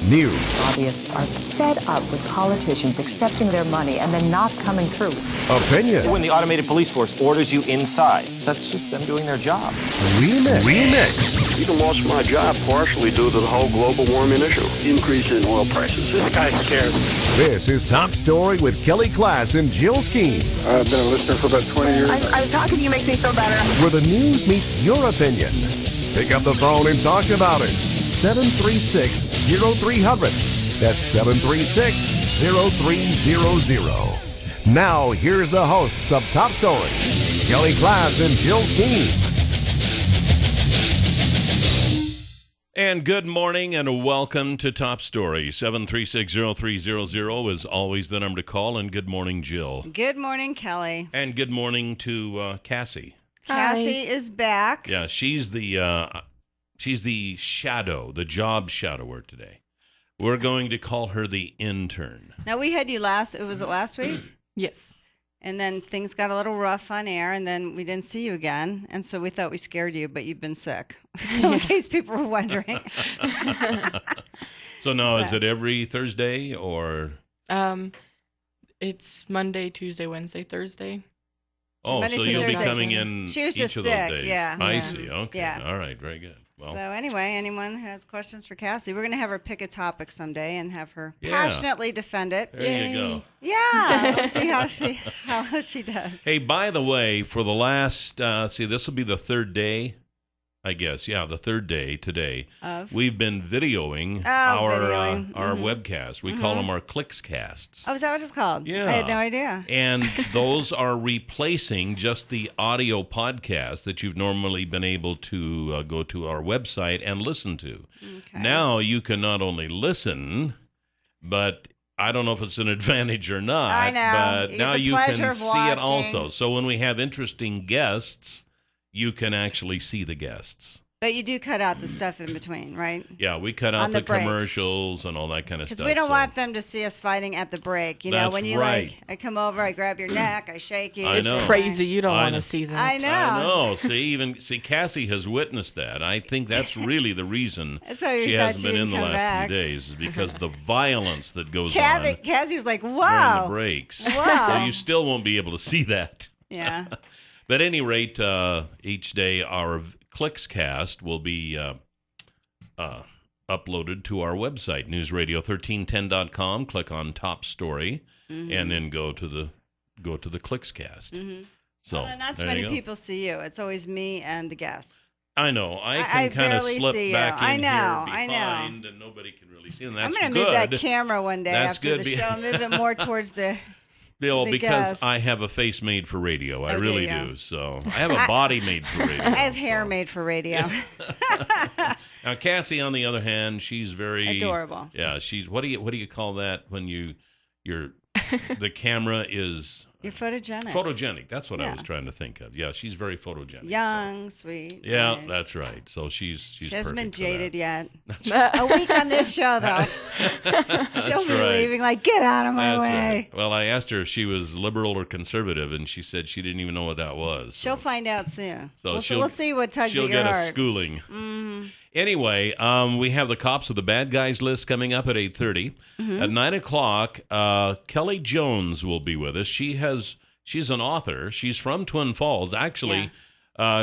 news, Lobbyists are fed up with politicians accepting their money and then not coming through. opinion, When the automated police force orders you inside, that's just them doing their job. remix. Even lost my job partially due to the whole global warming issue. Increase in oil prices. This guy's scared. This is Top Story with Klaas and Jill Skeem, I've been a listener for about 20 years. I'm talking to you makes me feel better. where the news meets your opinion. Pick up the phone and talk about it. 736-0300. That's 736-0300. Now, here's the hosts of Top Story, Klaas and Jill Skeem. And good morning and welcome to Top Story. 736-0300 is always the number to call. And good morning, Jill. Good morning, Kelly. And good morning to Cassie. Cassie is back. Yeah, she's the shadow, the job shadower today. We're going to call her the intern. Now, we had you last week? Yes. And then things got a little rough on air, and then we didn't see you again. And so we thought we scared you, but you've been sick. So in case people were wondering. So now, is it every Thursday or? It's Monday, Tuesday, Wednesday, Thursday. Oh, Monday so to you'll be Thursday. coming in She was each just of those sick, days. yeah. I Yeah. see. Okay. Yeah. All right. Very good. Well, So anyway, anyone who has questions for Cassie, we're going to have her pick a topic someday and have her Yeah. passionately defend it. there you go. Yeah, we'll see how she does. Hey, by the way, for the last, this will be the third day, I guess. Yeah, the third day today. We've been videoing our webcast. We call them our KLIXcasts. Oh, is that what it's called? Yeah. I had no idea. And those are replacing just the audio podcast that you've normally been able to go to our website and listen to. Okay. Now you can not only listen, but I don't know if it's an advantage or not. I know. But You get now the you pleasure can of see it watching. also. So when we have interesting guests, you can actually see the guests. But you do cut out the stuff in between, right? Yeah, we cut out On the the breaks. commercials and all that kind of Because stuff. we don't so- want them to see us fighting at the break. You know, That's when you right. I come over, I grab your neck, I shake you. I know. It's crazy. You don't I want know. to see that. I know. I know. See, Cassie has witnessed that. I think that's really the reason That's why we she thought hasn't she been in didn't the come last back. few days, is because the violence that goes Cassie was like, on wow. during the breaks. Wow. So you still won't be able to see that. Yeah. But at any rate, each day our KLIXcast will be uploaded to our website, newsradio1310.com. Click on Top Story, and then go to the KLIXcast. So Well, not too there many you go. people see you. It's always me and the guest. I know. I I can kind of barely slip see you. back in I know, here I know. behind, and nobody can really see. And that's I'm going to good. move that camera one day That's after good the be- show. Move it more towards the... Bill, the because guest. I have a face made for radio. I Oh, do really you? do. So I have a body made for radio. I have hair so. made for radio. Now Cassie, on the other hand, she's very Adorable. Yeah, she's what do you call that when the camera is You're photogenic. photogenic. That's what I Yeah. was trying to think of. Yeah, she's very photogenic. Young, sweet. So. Yeah, nice. that's right. So she's She hasn't been perfect for that. jaded yet. A week on this show, though. She'll be right. leaving like, get out of my That's way. right. Well, I asked her if she was liberal or conservative, and she said she didn't even know what that was. She'll find out soon. So We'll see what tugs she'll at your get a heart. schooling. Mm-hmm. Anyway, we have the Cops of the Bad Guys list coming up at 8:30. At 9 o'clock, Kelly Jones will be with us. She's an author. She's from Twin Falls. Actually,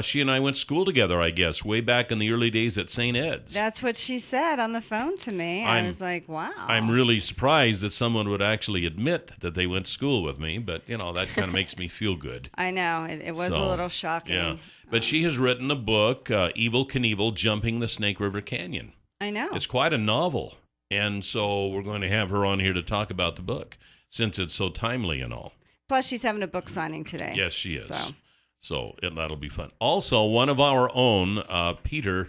she and I went to school together, I guess, way back in the early days at St. Ed's. That's what she said on the phone to me. I was like, wow. I'm really surprised that someone would actually admit that they went to school with me, but, that kind of makes me feel good. I know. It was a So, little shocking. Yeah. But she has written a book, Evel, Knievel, Jumping the Snake River Canyon. I know. It's quite a novel, and so we're going to have her on here to talk about the book, since it's so timely and all. Plus, she's having a book signing today. Yes, she is. So That'll be fun. Also, one of our own, Peter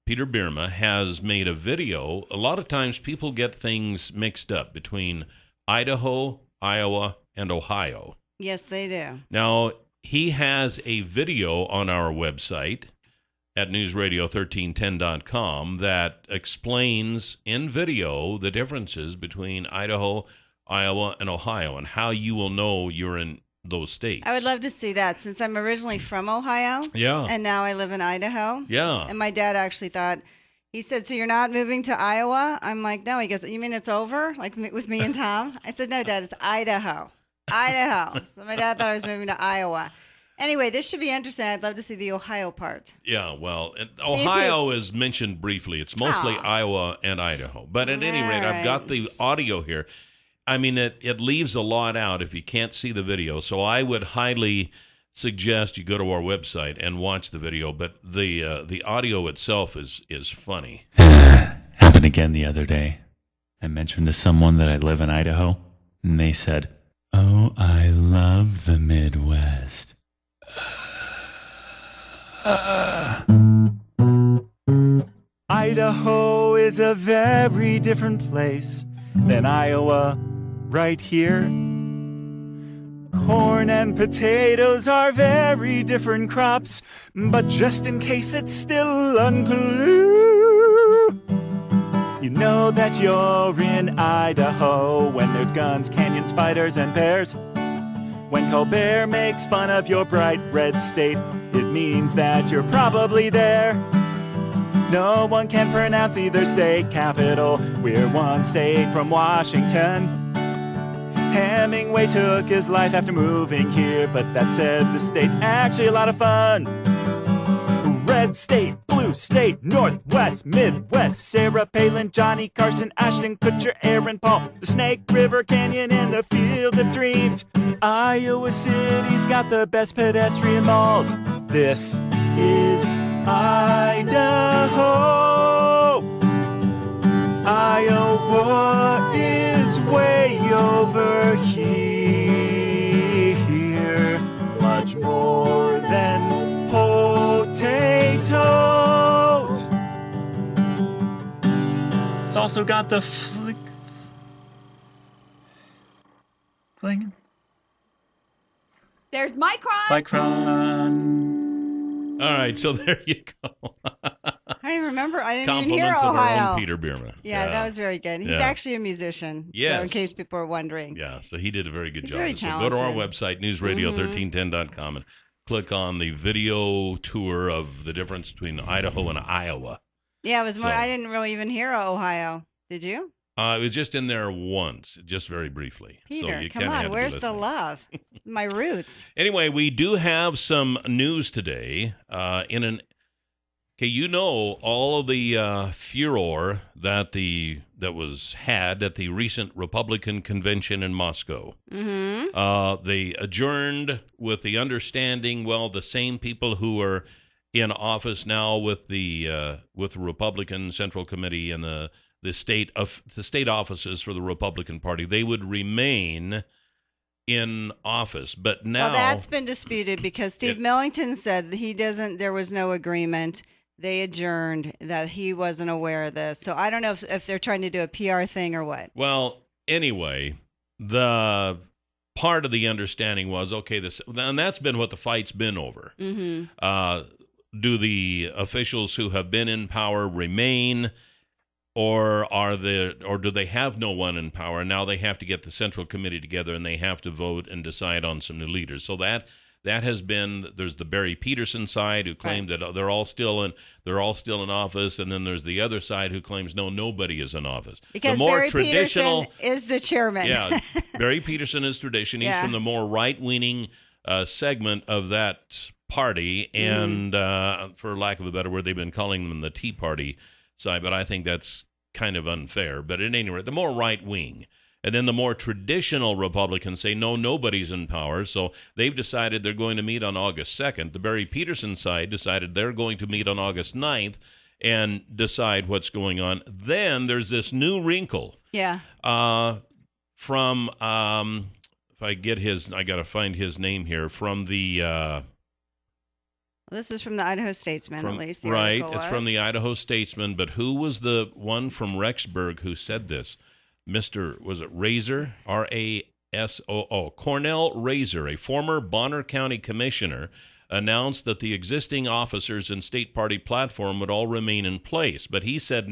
Bierma, has made a video. A lot of times people get things mixed up between Idaho, Iowa, and Ohio. yes, they do. Now, he has a video on our website at newsradio1310.com that explains in video the differences between Idaho, Iowa, and Ohio, and how you will know you're in those states. I would love to see that since I'm originally from Ohio. Yeah. And now I live in Idaho. Yeah. And my dad actually thought He said, so you're not moving to Iowa? I'm like, no. He goes, you mean it's over? Like with me and Tom? I said, no, Dad, it's Idaho. Idaho. So my dad thought I was moving to Iowa. Anyway, this should be interesting. I'd love to see the Ohio part. Yeah, well, Ohio is mentioned briefly. It's mostly Iowa and Idaho. But at any rate, I've got the audio here. I mean, it leaves a lot out if you can't see the video. So I would highly suggest you go to our website and watch the video. But the audio itself is funny. Happened again the other day. I mentioned to someone that I live in Idaho, and they said, "Oh, I love the Midwest." Idaho is a very different place than Iowa right here. Corn and potatoes are very different crops, but just in case it's still unclear, you know that you're in Idaho when there's guns, canyons, spiders, and bears. When Colbert makes fun of your bright red state, it means that you're probably there. No one can pronounce either state capital. We're one state from Washington. Hemingway took his life after moving here, but that said, the state's actually a lot of fun. Red state, blue state, Northwest, Midwest, Sarah Palin, Johnny Carson, Ashton Kutcher, Aaron Paul, the Snake River Canyon, and the Field of Dreams. Iowa City's got the best pedestrian mall. This is Idaho. Iowa is way over here. Much more than potatoes. It's also got the fling. There's Micron. All right, so there you go. I remember. I didn't even hear Compliments of Ohio. our own Peter Bierman. Yeah, that was very good. He's actually a musician. Yes. So in case people are wondering. Yeah, so he did a very good He's job. very So go to our talented. website, newsradio1310.com, and click on the video tour of the difference between Idaho and Iowa. Yeah, it was more. So- I didn't really even hear Ohio. Did you? It was just in there once, just very briefly. Peter, so you come kinda had on. to be Where's the listening. love? My roots. Anyway, we do have some news today. Okay, you know all of the furor that was had at the recent Republican convention in Moscow. Mm-hmm. They adjourned with the understanding, well, the same people who are in office now with the Republican Central Committee and the state offices for the Republican Party, they would remain in office. But now, Well, that's been disputed because Steve Millington said that there was no agreement. They adjourned, that he wasn't aware of this. So I don't know if they're trying to do a PR thing or what. Well, anyway, the part of the understanding was, okay, and that's been what the fight's been over. Mm-hmm. Do the officials who have been in power remain, or do they have no one in power? Now they have to get the Central Committee together and they have to vote and decide on some new leaders. So that has been, there's the Barry Peterson side who claimed that they're all still in office, and then there's the other side who claims nobody is in office. Because the more Barry traditional Peterson is the chairman. Yeah, Barry Peterson is tradition. He's from the more right-leaning segment of that party, and for lack of a better word, they've been calling them the Tea Party side, but I think that's kind of unfair. But at any rate, the more right-wing. And then the more traditional Republicans say, no, nobody's in power. So they've decided they're going to meet on August 2nd. The Barry Peterson side decided they're going to meet on August 9th and decide what's going on. Then there's this new wrinkle. Yeah. From, if I got to find his name here, from the... This is from the Idaho Statesman, at least. Right, it's from the Idaho Statesman. But who was the one from Rexburg who said this? Was it Razor? R-A-S-O-O. Cornell Razor, a former Bonner County commissioner, announced that the existing officers and state party platform would all remain in place. But he said,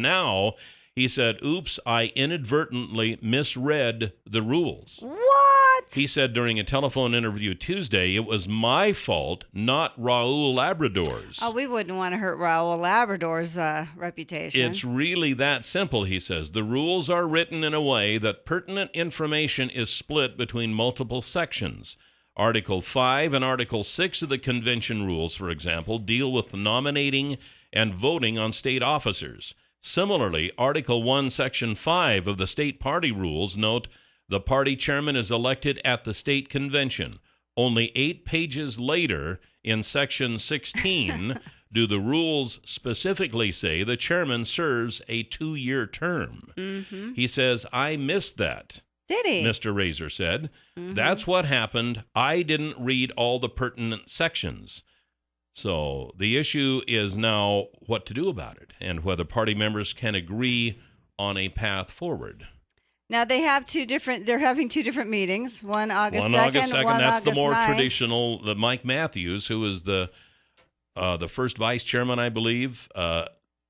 oops, I inadvertently misread the rules. What? He said during a telephone interview Tuesday, it was my fault, not Raul Labrador's. Oh, we wouldn't want to hurt Raul Labrador's reputation. It's really that simple, he says. The rules are written in a way that pertinent information is split between multiple sections. Article 5 and Article 6 of the convention rules, for example, deal with nominating and voting on state officers. Similarly, Article 1, Section 5 of the state party rules note the party chairman is elected at the state convention. Only 8 pages later, in Section 16, do the rules specifically say the chairman serves a 2-year term. Mm-hmm. He says, I missed that. Did he? Mr. Razor said. Mm-hmm. That's what happened. I didn't read all the pertinent sections. So the issue is now what to do about it and whether party members can agree on a path forward. Now they're having 2 different meetings. One August 2nd, August 2nd, one that's August the more 9th. traditional. Mike Matthews, who is the first vice chairman, I believe,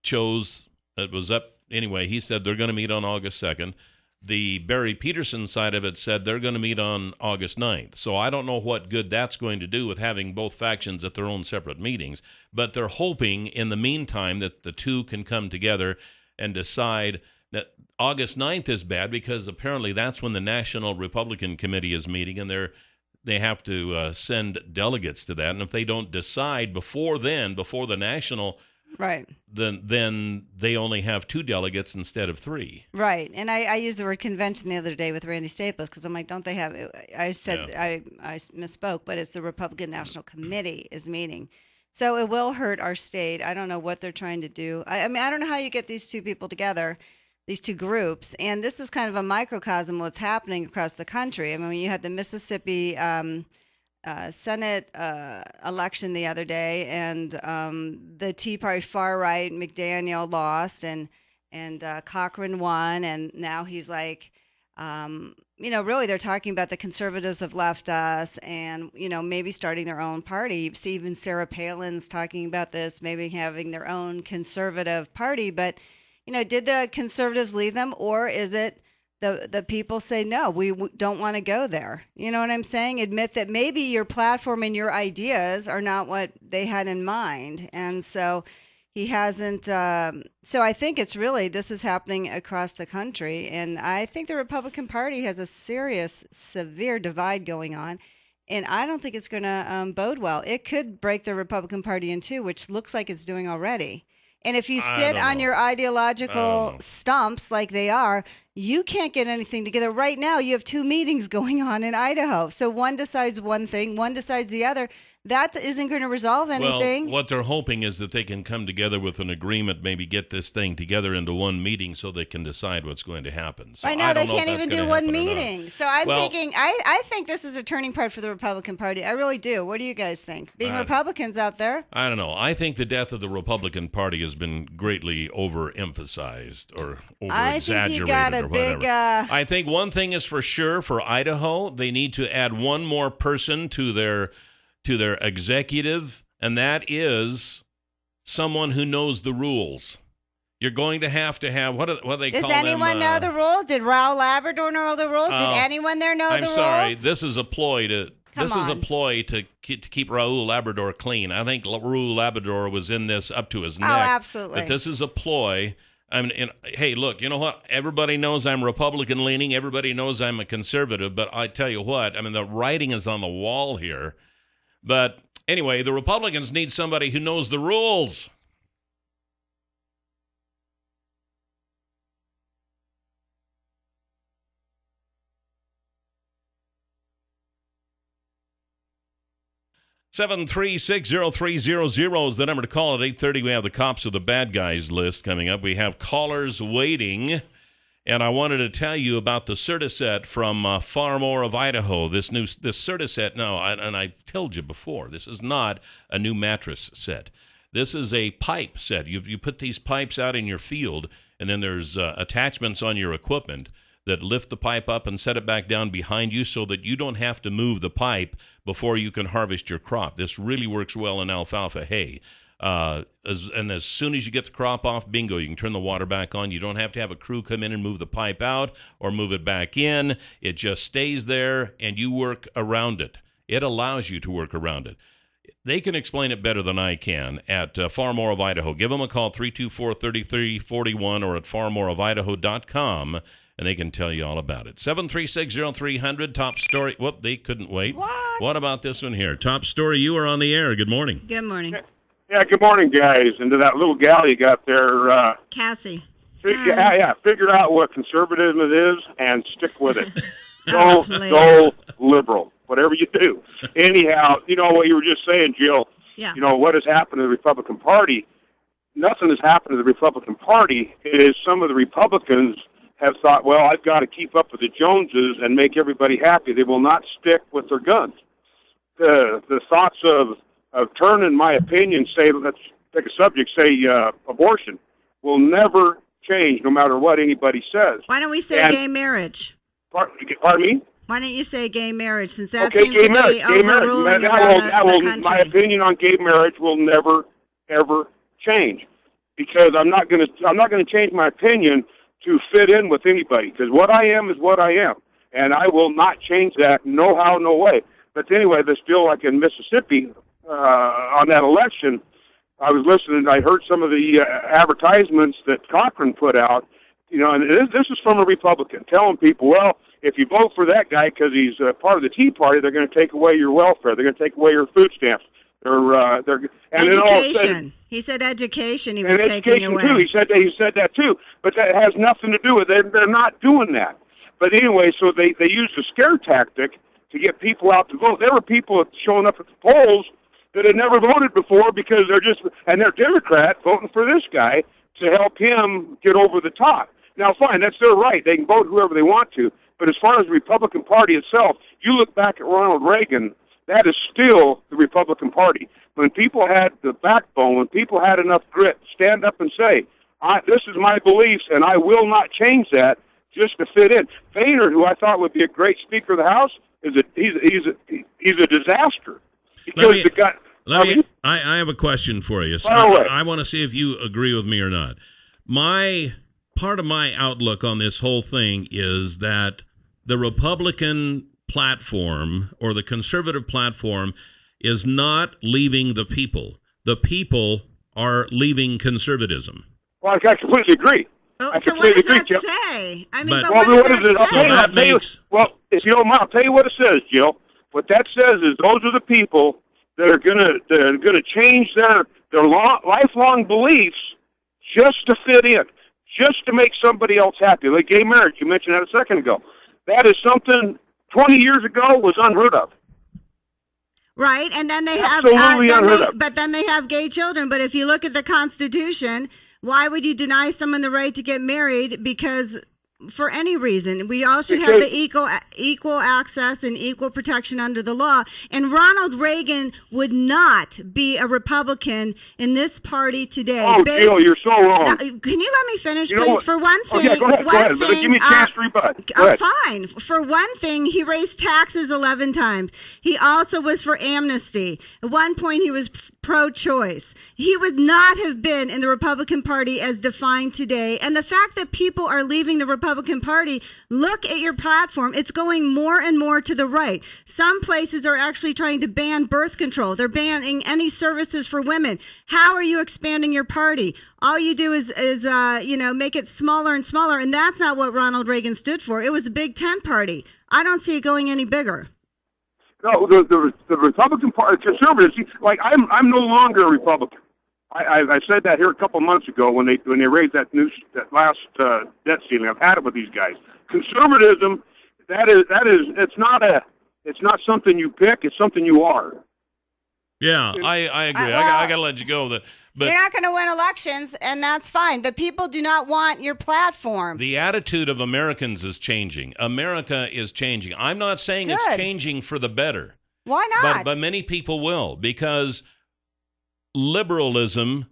chose, it was up, anyway, he said they're going to meet on August 2nd. The Barry Peterson side of it said they're going to meet on August 9th. So I don't know what good that's going to do with having both factions at their own separate meetings, but they're hoping in the meantime that the two can come together and decide that August 9th is bad because apparently that's when the National Republican Committee is meeting and they have to send delegates to that. And if they don't decide before the National, right, then they only have 2 delegates instead of 3. Right. And I used the word convention the other day with Randy Staples because I'm like, don't they have – I said I misspoke, but it's the Republican National Committee is meeting. So it will hurt our state. I don't know what they're trying to do. I mean, I don't know how you get these 2 people together, these 2 groups. And this is kind of a microcosm of what's happening across the country. I mean, when you had the Mississippi Senate election the other day, and the Tea Party far right, McDaniel lost, and Cochran won, and now he's like, really they're talking about the conservatives have left us, and maybe starting their own party. You see even Sarah Palin's talking about this, maybe having their own conservative party, but did the conservatives leave them, or is it the people say, no, we don't want to go there? You know what I'm saying? Admit that maybe your platform and your ideas are not what they had in mind. And so he hasn't. So I think this is happening across the country. And I think the Republican Party has a severe divide going on. And I don't think it's going to bode well. It could break the Republican Party in 2, which looks like it's doing already. And if you sit on your ideological stumps like they are, you can't get anything together. Right now, you have 2 meetings going on in Idaho. So one decides one thing, one decides the other. That isn't going to resolve anything. Well, what they're hoping is that they can come together with an agreement, maybe get this thing together into one meeting so they can decide what's going to happen. So right now, they can't even do one meeting. So I'm thinking, I think this is a turning point for the Republican Party. I really do. What do you guys think? Being Republicans out there? I don't know. I think the death of the Republican Party has been greatly overemphasized or over-exaggerated or whatever. I think one thing is for sure for Idaho, they need to add one more person to their executive, and that is someone who knows the rules. You're going to have what do they call them? Does anyone know the rules? Did Raul Labrador know the rules? Did anyone there know the rules? I'm sorry. This is a ploy to keep Raul Labrador clean. I think Raul Labrador was in this up to his neck. Oh, absolutely. But this is a ploy. I mean, hey, look, you know what? Everybody knows I'm Republican leaning. Everybody knows I'm a conservative. But I tell you what, I mean, the writing is on the wall here. But anyway, the Republicans need somebody who knows the rules. Seven 7360300 is the number to call at 8:30. We have the Cops of the Bad Guys list coming up. We have callers waiting. And I wanted to tell you about the Certiset from Far More of Idaho. This Certiset, and I've told you before, this is not a new mattress set. This is a pipe set. You put these pipes out in your field, and then there's attachments on your equipment that lift the pipe up and set it back down behind you so that you don't have to move the pipe before you can harvest your crop. This really works well in alfalfa hay. As soon as you get the crop off, bingo, you can turn the water back on. You don't have to have a crew come in and move the pipe out or move it back in. It just stays there, and you work around it. It allows you to work around it. They can explain it better than I can at Far More of Idaho. Give them a call, 324-3341, or at farmoreofidaho.com, and they can tell you all about it. 736-0300, top story. Whoop, they couldn't wait. What about this one here? Top story, you are on the air. Good morning. Good morning. Yeah, good morning, guys. And to that little gal you got there, Cassie. Figure out what conservatism it is and stick with it. Oh, Go liberal, whatever you do. Anyhow, you know what you were just saying, Jill. Yeah. You know what has happened to the Republican Party? Nothing has happened to the Republican Party. It is some of the Republicans have thought, well, I've got to keep up with the Joneses and make everybody happy. They will not stick with their guns. The thoughts of turning, my opinion, say, let's pick a subject, say abortion, will never change no matter what anybody says. Why don't we say gay marriage? Pardon me? Why don't you say gay marriage, since that Okay, seems gay to marriage. be Gay marriage. overruling the country. My opinion on gay marriage will never, ever change, because I'm not going to change my opinion to fit in with anybody. Because what I am is what I am, and I will not change that. No how, no way. But anyway, there's still, like in Mississippi, on that election, I was listening. I heard some of the advertisements that Cochran put out. You know, and this is from a Republican telling people, well, if you vote for that guy because he's part of the Tea Party, they're going to take away your welfare. They're going to take away your food stamps. And education. He said education. He was taking away. Too. He said that too. But that has nothing to do with it. They're not doing that. But anyway, so they used a scare tactic to get people out to vote. There were people showing up at the polls that had never voted before because they're Democrat voting for this guy to help him get over the top. Now, fine, that's their right. They can vote whoever they want to. But as far as the Republican Party itself, you look back at Ronald Reagan, that is still the Republican Party. When people had the backbone, when people had enough grit, stand up and say, this is my beliefs, and I will not change that just to fit in. Boehner, who I thought would be a great Speaker of the House, he's a disaster. Because I have a question for you. So I want to see if you agree with me or not. Part of my outlook on this whole thing is that the Republican platform or the conservative platform is not leaving the people. The people are leaving conservatism. Well, I completely agree. Oh, so what does that say? I mean, but what does that say? Well, if you don't mind, I'll tell you what it says, Jill. What that says is those are the people that are gonna change their lifelong beliefs just to fit in, just to make somebody else happy. Like gay marriage, you mentioned that a second ago. That is something 20 years ago was unheard of. Right, and then they then they have gay children. But if you look at the Constitution, why would you deny someone the right to get married? Because for any reason, we all should have the equal access and equal protection under the law. And Ronald Reagan would not be a Republican in this party today. Oh, Jill, you're so wrong. Now, can you let me finish, please? For one thing, go ahead. Give me a chance to rebut. Fine. For one thing, he raised taxes 11 times. He also was for amnesty. At one point, he was pro-choice. He would not have been in the Republican Party as defined today. And the fact that people are leaving the Republican Party, look at your platform. It's going more and more to the right. Some places are actually trying to ban birth control. They're banning any services for women. How are you expanding your party? All you do is make it smaller and smaller. And that's not what Ronald Reagan stood for. It was a Big Tent party. I don't see it going any bigger. No, the Republican Party, conservatives, like I'm no longer a Republican. I said that here a couple months ago when they raised that last debt ceiling. I've had it with these guys. Conservatism, it's not something you pick. It's something you are. Yeah, I agree. I got to let you go. But you're not going to win elections, and that's fine. The people do not want your platform. The attitude of Americans is changing. America is changing. I'm not saying it's changing for the better. Why not? But many people will, because liberalism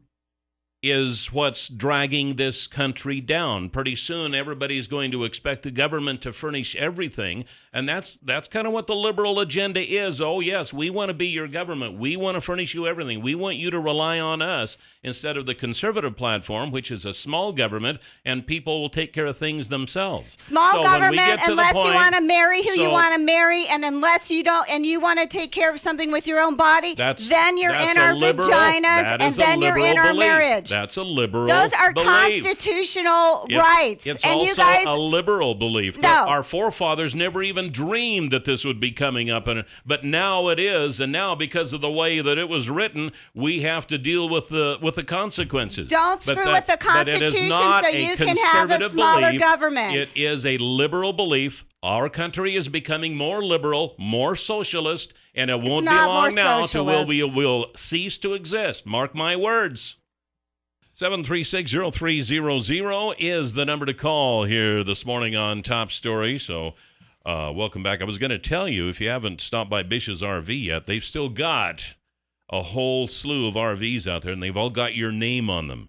is what's dragging this country down. Pretty soon, everybody's going to expect the government to furnish everything, and that's kind of what the liberal agenda is. Oh, yes, we want to be your government. We want to furnish you everything. We want you to rely on us instead of the conservative platform, which is a small government, and people will take care of things themselves. Small government, unless you want to marry who you want to marry, and unless you don't, and you want to take care of something with your own body, then you're in our vaginas, and then you're in our marriage. That's a liberal Those are belief. Constitutional rights. It's and also you guys, a liberal belief. No. Our forefathers never even dreamed that this would be coming up, but now it is, and now because of the way that it was written, we have to deal with the consequences. Don't screw with the Constitution so you can have a smaller government. It is a liberal belief. Our country is becoming more liberal, more socialist, and it won't be long now until we will cease to exist. Mark my words. 736-0300 is the number to call here this morning on Top Story. So welcome back. I was going to tell you, if you haven't stopped by Bish's RV yet, they've still got a whole slew of RVs out there, and they've all got your name on them.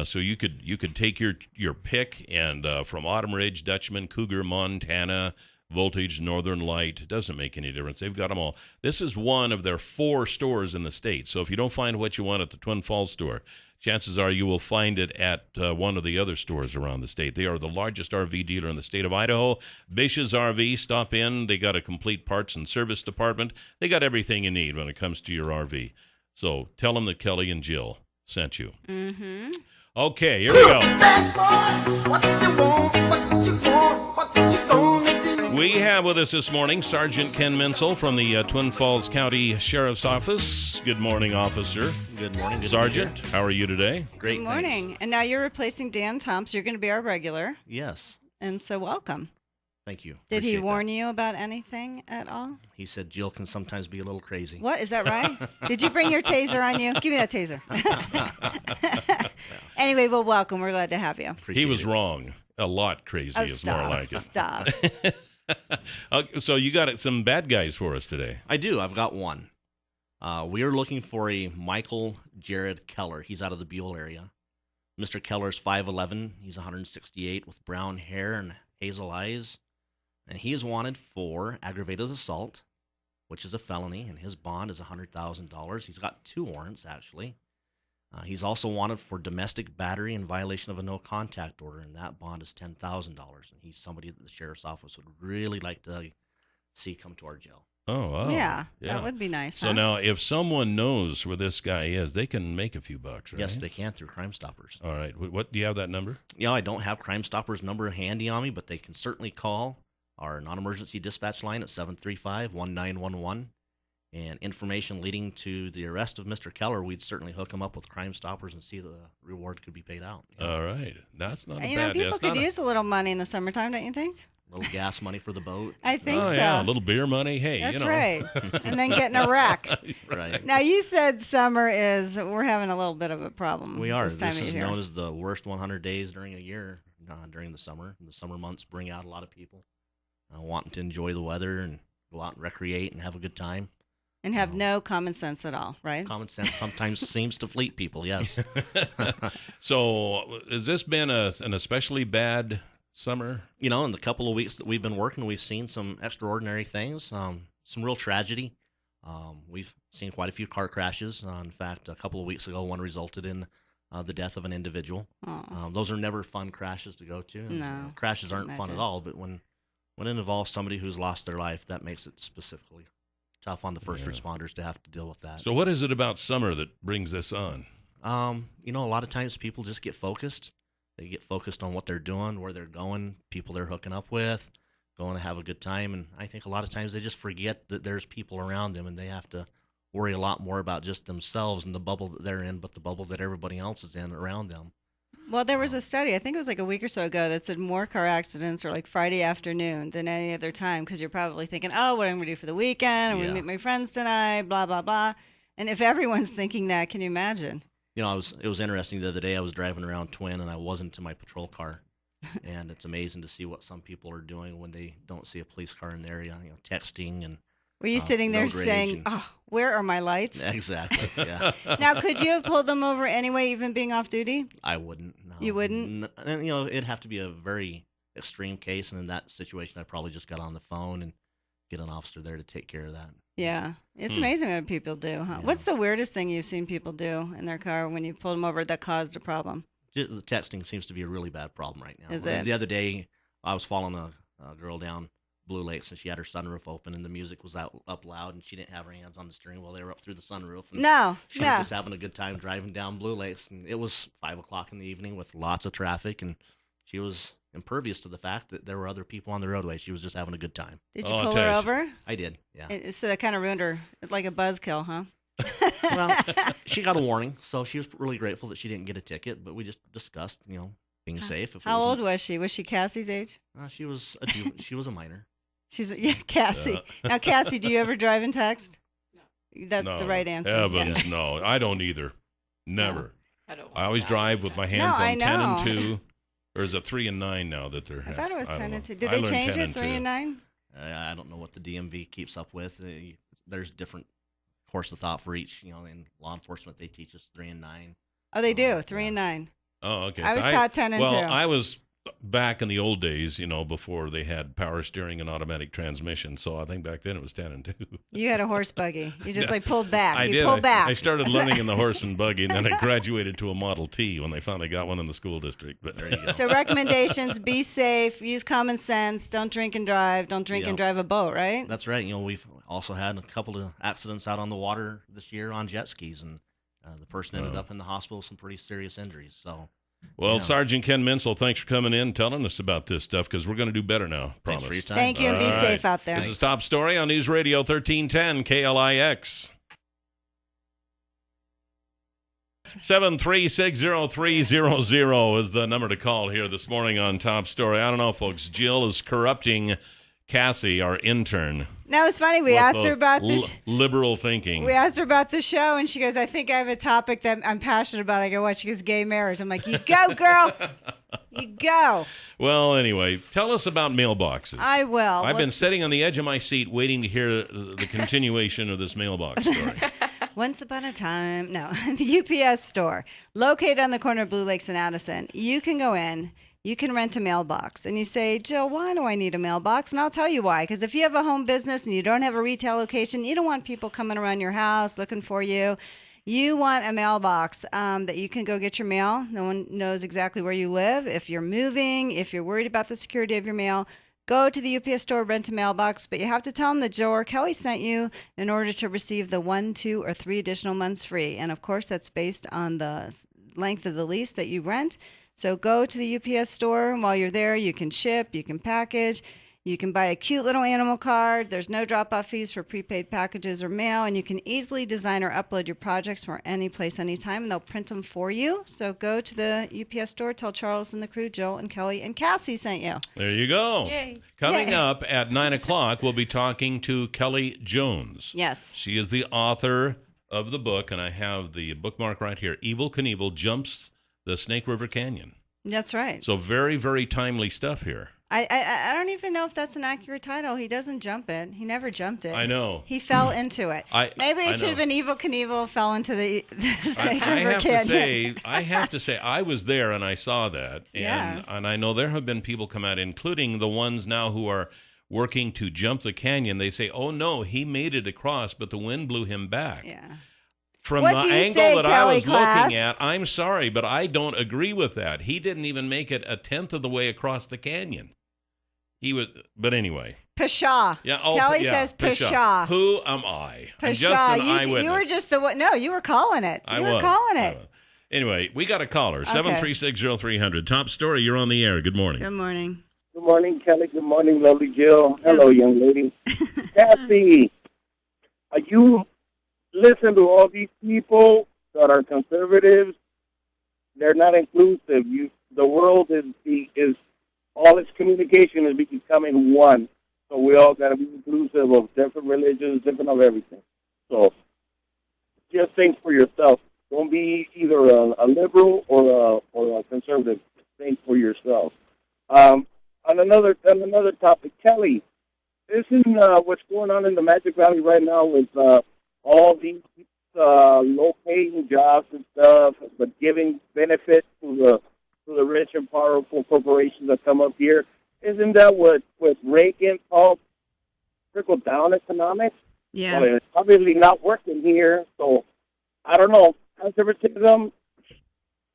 So you could take your pick, and from Autumn Ridge, Dutchman, Cougar, Montana, Voltage, Northern Light. It doesn't make any difference. They've got them all. This is one of their 4 stores in the state. So if you don't find what you want at the Twin Falls store, chances are you will find it at one of the other stores around the state. They are the largest RV dealer in the state of Idaho. Bish's RV, stop in. They got a complete parts and service department. They got everything you need when it comes to your RV. So tell them that Kelly and Jill sent you. Mm-hmm. Okay, here we go. We have with us this morning Sergeant Ken Mencl from the Twin Falls County Sheriff's Office. Good morning, officer. Good morning. Good Sergeant, how are you today? Great. Good morning. Thanks. And now you're replacing Dan Thompson. So you're going to be our regular. Yes. And so welcome. Thank you. Did he warn you about anything at all? He said Jill can sometimes be a little crazy. What? Is that right? Did you bring your taser on you? Give me that taser. Anyway, well, welcome. We're glad to have you. He was wrong. A lot crazy is more like it. Stop. Okay, so you got some bad guys for us today. I do. I've got one. We are looking for a Michael Jared Keller. He's out of the Buell area. Mr. Keller's 5'11". He's 168 with brown hair and hazel eyes. And he is wanted for aggravated assault, which is a felony, and his bond is $100,000. He's got 2 warrants, actually. He's also wanted for domestic battery in violation of a no-contact order, and that bond is $10,000. And he's somebody that the sheriff's office would really like to see come to our jail. Oh, wow. Yeah, that would be nice. So now, if someone knows where this guy is, they can make a few bucks, right? Yes, they can through Crime Stoppers. All right. What do you have that number? Yeah, I don't have Crime Stoppers' number handy on me, but they can certainly call our non-emergency dispatch line at 735-1911. And information leading to the arrest of Mr. Keller, we'd certainly hook him up with Crime Stoppers and see the reward could be paid out. All right. That's not You bad. know, people could use a little money in the summertime, don't you think? A little gas money for the boat. I think so. Yeah, a little beer money. Hey, That's you know. right. And then get in a wreck. Right. Now, you said we're having a little bit of a problem. We are. This time This of is year. known as the worst 100 days during a year during the summer. And the summer months bring out a lot of people wanting to enjoy the weather and go out and recreate and have a good time. And have no common sense at all, right? Common sense sometimes seems to fleet people, yes. So has this been an especially bad summer? You know, in the couple of weeks that we've been working, we've seen some extraordinary things, some real tragedy. We've seen quite a few car crashes. In fact, a couple of weeks ago, one resulted in the death of an individual. Those are never fun crashes to go to. No. Crashes aren't fun at all, but when it involves somebody who's lost their life, that makes it specifically tough on the first responders to have to deal with that. So what is it about summer that brings this on? You know, a lot of times people just get focused. They get focused on what they're doing, where they're going, people they're hooking up with, going to have a good time. And I think a lot of times they just forget that there's people around them, and they have to worry a lot more about just themselves and the bubble that they're in, but the bubble that everybody else is in around them. Well, there was a study, I think it was like a week or so ago, that said more car accidents are like Friday afternoon than any other time, because you're probably thinking, oh, what am I going to do for the weekend? I'm going to meet my friends tonight, blah, blah, blah. And if everyone's thinking that, can you imagine? You know, it was interesting the other day. I was driving around Twin, and I wasn't in my patrol car. And it's amazing to see what some people are doing when they don't see a police car in the area, you know, texting and Were you sitting there no drainage saying, and- "Oh, where are my lights?" Exactly. Yeah. Now, could you have pulled them over anyway, even being off duty? I wouldn't. No. You wouldn't? And it'd have to be a very extreme case, and in that situation, I probably just got on the phone and get an officer there to take care of that. Yeah, it's amazing what people do. Huh? What's the weirdest thing you've seen people do in their car when you pulled them over that caused a problem? The texting seems to be a really bad problem right now. Is it? The other day, I was following a girl down Blue Lakes, and she had her sunroof open, and the music was up loud, and she didn't have her hands on the steering wheel. They were up through the sunroof. And she was just having a good time driving down Blue Lakes, and it was 5 o'clock in the evening with lots of traffic, and she was impervious to the fact that there were other people on the roadway. She was just having a good time. Did you pull her over? I did, yeah. So that kind of ruined her. It's like a buzzkill, huh? Well, she got a warning, so she was really grateful that she didn't get a ticket, but we just discussed, being safe. How old was she? Was she Cassie's age? She was she was a minor. Cassie. Now, Cassie, do you ever drive and text? No. That's No, the right answer. Evans, no, I don't either. Never. I don't. I always drive with my hands I on 10 and know. 2. Or is it 3 and 9 now that they're? I thought it was 10 don't and 2. know. Did I they learned change 10 it? and 3 2. and 9? I don't know what the DMV keeps up with. There's different course of thought for each. In law enforcement, they teach us 3 and 9. Oh, they do. 3 and 9. Oh, okay. I was taught 10 and 2. Well, I was back in the old days, before they had power steering and automatic transmission. So I think back then it was 10 and 2. You had a horse buggy. You just pulled back. I you did. pulled back. I started learning in the horse and buggy, and then I graduated to a Model T when they finally got one in the school district. But there you go. So recommendations: be safe, use common sense, don't drink and drive, don't drink and drive a boat. Right? That's right. We've also had a couple of accidents out on the water this year on jet skis, and the person ended up in the hospital with some pretty serious injuries. So. Well, Sergeant Ken Mencl, thanks for coming in, telling us about this stuff, because we're going to do better now. Promise. Thanks for your time. Thank you, and be safe out there. This is Top Story on News Radio 1310 KLIX. 7360300 is the number to call here this morning on Top Story. I don't know, folks. Jill is corrupting Cassie, our intern. Now it's funny. We asked her about this. Liberal thinking. We asked her about the show, and she goes, "I think I have a topic that I'm passionate about." I go, "What?" She goes, "Gay marriage." I'm like, "You go, girl. You go." Well, anyway, tell us about mailboxes. I will. I've been sitting on the edge of my seat waiting to hear the continuation of this mailbox story. Once upon a time, the UPS store, located on the corner of Blue Lakes and Addison. You can go in. You can rent a mailbox. And you say, "Jill, why do I need a mailbox?" And I'll tell you why. Because if you have a home business and you don't have a retail location, you don't want people coming around your house looking for you. You want a mailbox that you can go get your mail. No one knows exactly where you live. If you're moving, if you're worried about the security of your mail, go to the UPS store, rent a mailbox. But you have to tell them that Joe or Kelly sent you in order to receive the 1, 2, or 3 additional months free. And, of course, that's based on the length of the lease that you rent. So go to the UPS store, and while you're there, you can ship, you can package, you can buy a cute little animal card. There's no drop-off fees for prepaid packages or mail, and you can easily design or upload your projects from any place, anytime, and they'll print them for you. So go to the UPS store, tell Charles and the crew, Joel and Kelly and Cassie sent you. There you go. Yay. Coming Yay. up at 9 o'clock, we'll be talking to Kelly Jones. Yes. She is the author of the book, and I have the bookmark right here, Evel Knievel Jumps the Snake River Canyon. That's right. So very, very timely stuff here. I don't even know if that's an accurate title. He doesn't jump it. He never jumped it. I know. He fell into it. Maybe it should have been Evel Knievel fell into the Snake River Canyon. I have to say, I was there and I saw that. And I know there have been people come out, including the ones now who are working to jump the canyon. They say, "Oh, no, he made it across, but the wind blew him back." Yeah. From What the do you angle say, that I Kelly, was Klaas? looking at, I'm sorry, but I don't agree with that. He didn't even make it a tenth of the way across the canyon. He was, but anyway. Pshaw. Yeah. Kelly says pshaw. Who am I? I'm just Pshaw. an eyewitness. You were just the one. No, you were calling it. I You were was. calling it. Anyway, we got a caller. Okay. 7360300. Top story. You're on the air. Good morning. Good morning. Good morning, Kelly. Good morning, lovely Jill. Hello, young lady. Cassie, you listen to all these people that are conservatives. They're not inclusive. The world is all its communication is becoming one. So we all got to be inclusive of different religions, different of everything. So just think for yourself. Don't be either a liberal or a conservative. Think for yourself. On another topic, Kelly, isn't what's going on in the Magic Valley right now with all these low-paying jobs and stuff, but giving benefits to the rich and powerful corporations that come up here? Isn't that what Reagan called trickle-down economics? Yeah. Well, it's obviously not working here, so I don't know. Conservatism,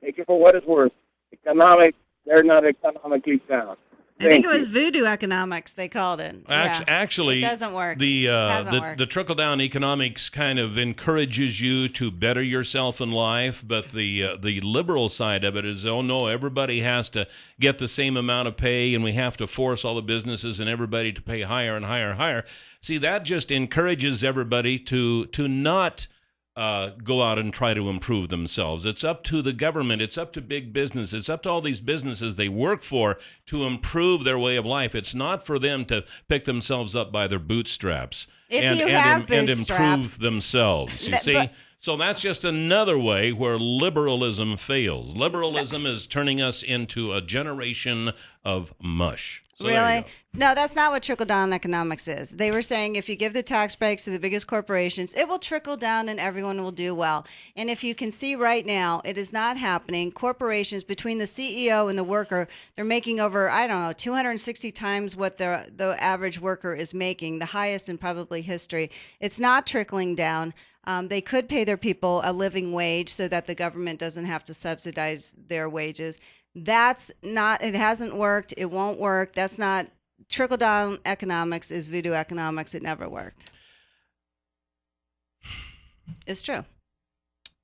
take it for what it's worth. Economics, they're not economically sound. I think it was voodoo economics they called it. Actually, it doesn't work. The trickle-down economics kind of encourages you to better yourself in life, but the liberal side of it is, oh no, everybody has to get the same amount of pay, and we have to force all the businesses and everybody to pay higher and higher and higher. See, that just encourages everybody to not go out and try to improve themselves. It's up to the government. It's up to big business. It's up to all these businesses they work for to improve their way of life. It's not for them to pick themselves up by their bootstraps and improve themselves. You see? So that's just another way where liberalism fails. Liberalism is turning us into a generation of mush. So really? No, that's not what trickle-down economics is. They were saying if you give the tax breaks to the biggest corporations, it will trickle down and everyone will do well. And if you can see right now, it is not happening. Corporations, between the CEO and the worker, they're making over, 260 times what the average worker is making, the highest in probably history. It's not trickling down. They could pay their people a living wage so that the government doesn't have to subsidize their wages. That's not, it hasn't worked. It won't work. That's not, trickle-down economics is voodoo economics. It never worked. It's true.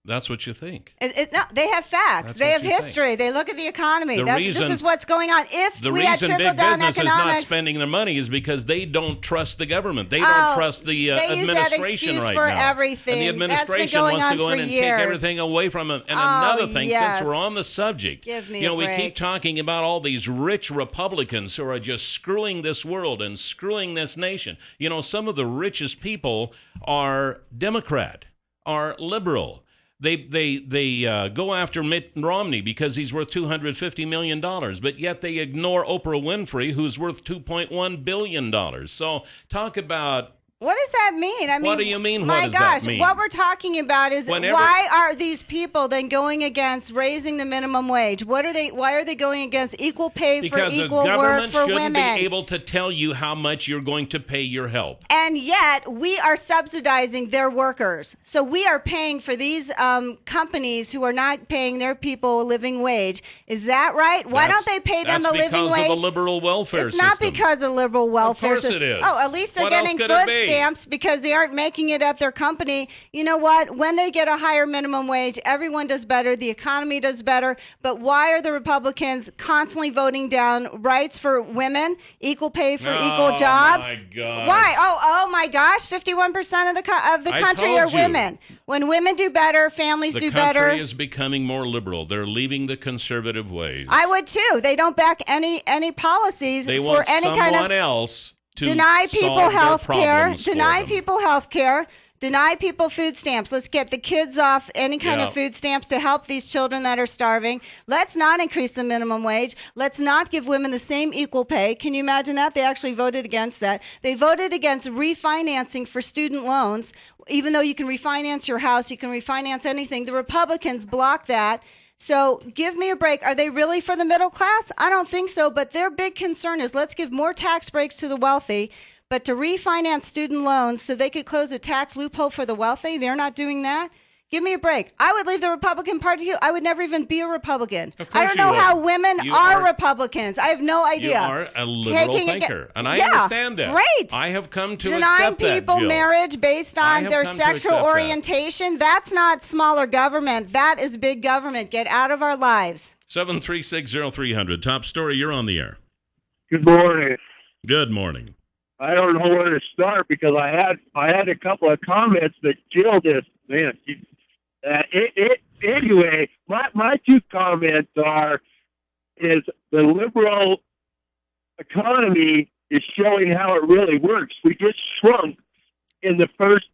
That's what you think. No, they have facts. They have history. They look at the economy. This is what's going on. If the we had reason big trickle-down business economics, is not spending their money is because they don't trust the government. They don't trust the administration right for now. everything. And the administration wants to go in and take everything away from them. And another thing, since we're on the subject, we keep talking about all these rich Republicans who are just screwing this world and screwing this nation. Some of the richest people are Democrat, are liberal. They go after Mitt Romney because he's worth $250 million, but yet they ignore Oprah Winfrey, who's worth $2.1 billion. So talk about... What does that mean? What do you mean, my what does gosh, that mean? What we're talking about is why are these people then going against raising the minimum wage? Why are they going against equal pay for equal work for women? Because the government shouldn't be able to tell you how much you're going to pay your help. And yet we are subsidizing their workers. So we are paying for these companies who are not paying their people a living wage. Is that right? Why don't they pay them a living wage? That's because of the liberal welfare system. It's not because of liberal welfare system. Of course it is. Oh, at least they're getting food stamps because they aren't making it at their company. You know what? When they get a higher minimum wage, everyone does better. The economy does better. But why are the Republicans constantly voting down rights for women, equal pay for equal job? Oh my God! Why? Oh my gosh! 51% of the country are women. When women do better, families do better. The country is becoming more liberal. They're leaving the conservative ways. I would too. They don't back any policies for any kind of else. Deny people health care, deny people food stamps. Let's get the kids off any kind of food stamps to help these children that are starving. Let's not increase the minimum wage. Let's not give women the same equal pay. Can you imagine that? They actually voted against that. They voted against refinancing for student loans. Even though you can refinance your house, you can refinance anything. The Republicans blocked that. So give me a break. Are they really for the middle class? I don't think so, but their big concern is let's give more tax breaks to the wealthy, but to refinance student loans so they could close a tax loophole for the wealthy, they're not doing that. Give me a break. I would leave the Republican Party. I would never even be a Republican. I don't know how women are Republicans. I have no idea. You are a liberal thinker, and I understand that. Great. I have come to denying accept that, people Jill. marriage based on their sexual orientation. That's not smaller government. That is big government. Get out of our lives. 7360300. Top story. You're on the air. Good morning. Good morning. I don't know where to start because I had a couple of comments that Jill just missed. Anyway, my two comments is the liberal economy is showing how it really works. We just shrunk in the first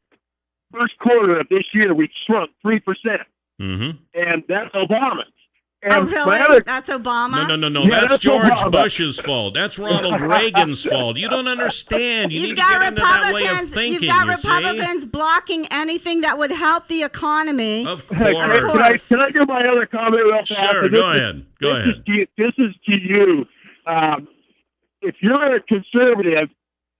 quarter of this year. We shrunk 3%, and that's Obama. Oh, really? That's Obama? No. Yeah, that's that's George Obama. Bush's fault. That's Ronald Reagan's fault. You don't understand. You You've need to got get into that way of Republicans. thinking. You've got you see? Republicans blocking anything that would help the economy. Of Can course. I give my other comment real fast? Sure, And this go is- ahead. Go this ahead. This is to you. If you're a conservative,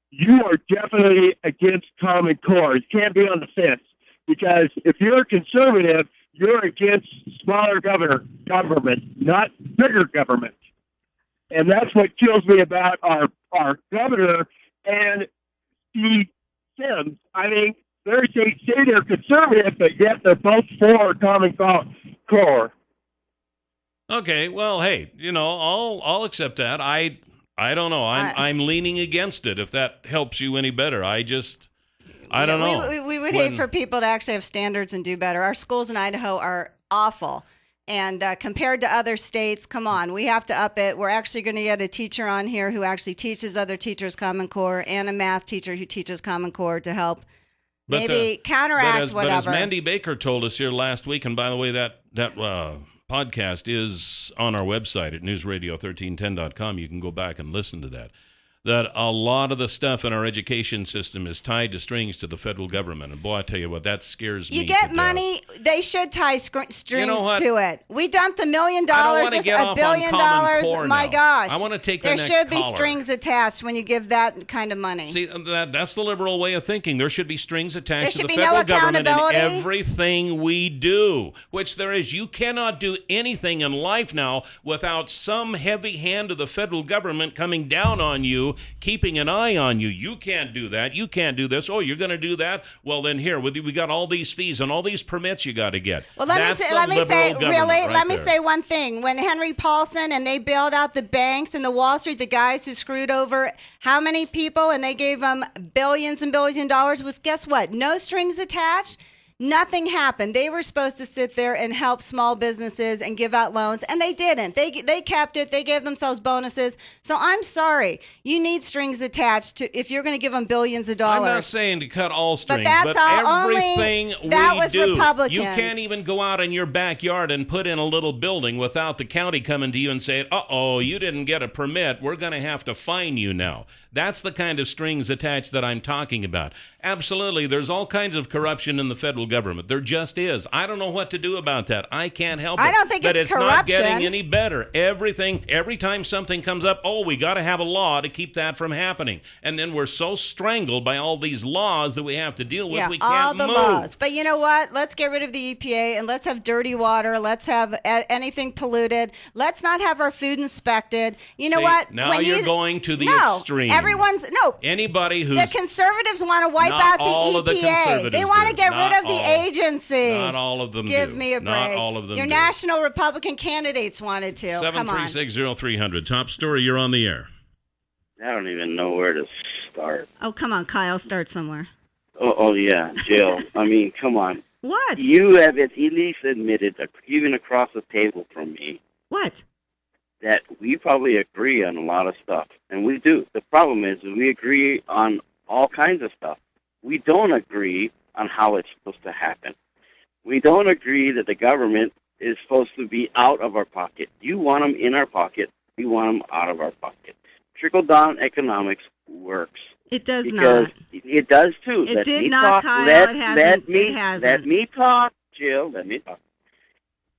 you are definitely against Common Core. You can't be on the fence because if you're a conservative, you're against smaller government, not bigger government. And that's what kills me about our governor and Steve Sims. I mean, they say they're conservative, but yet they're both for Common Core. Okay, well, hey, I'll accept that. I don't know. I'm leaning against it. If that helps you any better, I don't know. We would hate for people to actually have standards and do better. Our schools in Idaho are awful. And compared to other states, come on, we have to up it. We're actually going to get a teacher on here who actually teaches other teachers Common Core and a math teacher who teaches Common Core to help counteract whatever. But as Mandy Baker told us here last week, and by the way, that podcast is on our website at newsradio1310.com. You can go back and listen to that a lot of the stuff in our education system is tied to strings to the federal government. And boy, I tell you what, that scares me. You get money, they should tie strings to it. We dumped $1 million, just $1 billion. My gosh. I want to take there the next should be caller. Strings attached when you give that kind of money. See, that's the liberal way of thinking. There should be strings attached to the no federal government in accountability. everything we do, which there is. You cannot do anything in life now without some heavy hand of the federal government coming down on you, keeping an eye on you. You can't do that. You can't do this. Oh, you're going to do that? Well, then here, we got all these fees and all these permits you got to get. Well, let me say one thing. When Henry Paulson and they bailed out the banks and the Wall Street, the guys who screwed over how many people, and they gave them billions and billions of dollars with, guess what? No strings attached. Nothing happened. They were supposed to sit there and help small businesses and give out loans, and they didn't. They kept it. They gave themselves bonuses. So I'm sorry. You need strings attached to if you're going to give them billions of dollars. I'm not saying to cut all strings, but everything that we was do. Republicans. You can't even go out in your backyard and put in a little building without the county coming to you and saying, uh-oh, you didn't get a permit. We're going to have to fine you now. That's the kind of strings attached that I'm talking about. Absolutely. There's all kinds of corruption in the federal government. There just is. I don't know what to do about that. I can't help it. I don't think it's corruption. Not getting any better. Every time something comes up, we got to have a law to keep that from happening. And then we're so strangled by all these laws that we have to deal with, we can't move. Laws. But you know what? Let's get rid of the EPA and let's have dirty water. Let's have anything polluted. Let's not have our food inspected. You know what? Now you're going to the extreme. Anybody who's... The conservatives want to wipe out the EPA. They want to get rid of the agency. Not all of them Give me a break. Not all of them Your national Republican candidates wanted to. 7360300. Top story, you're on the air. I don't even know where to start. Oh, come on, Kyle. Start somewhere. Oh yeah, Jill. I mean, come on. What? You have at least admitted, even across the table from me, what? That we probably agree on a lot of stuff. And we do. The problem is we agree on all kinds of stuff. We don't agree on how it's supposed to happen. We don't agree that the government is supposed to be out of our pocket. You want them in our pocket. We want them out of our pocket. Trickle-down economics works. It does not. It does too. It did not, Kyle. It hasn't. It hasn't. Let me talk, Jill. Let me talk.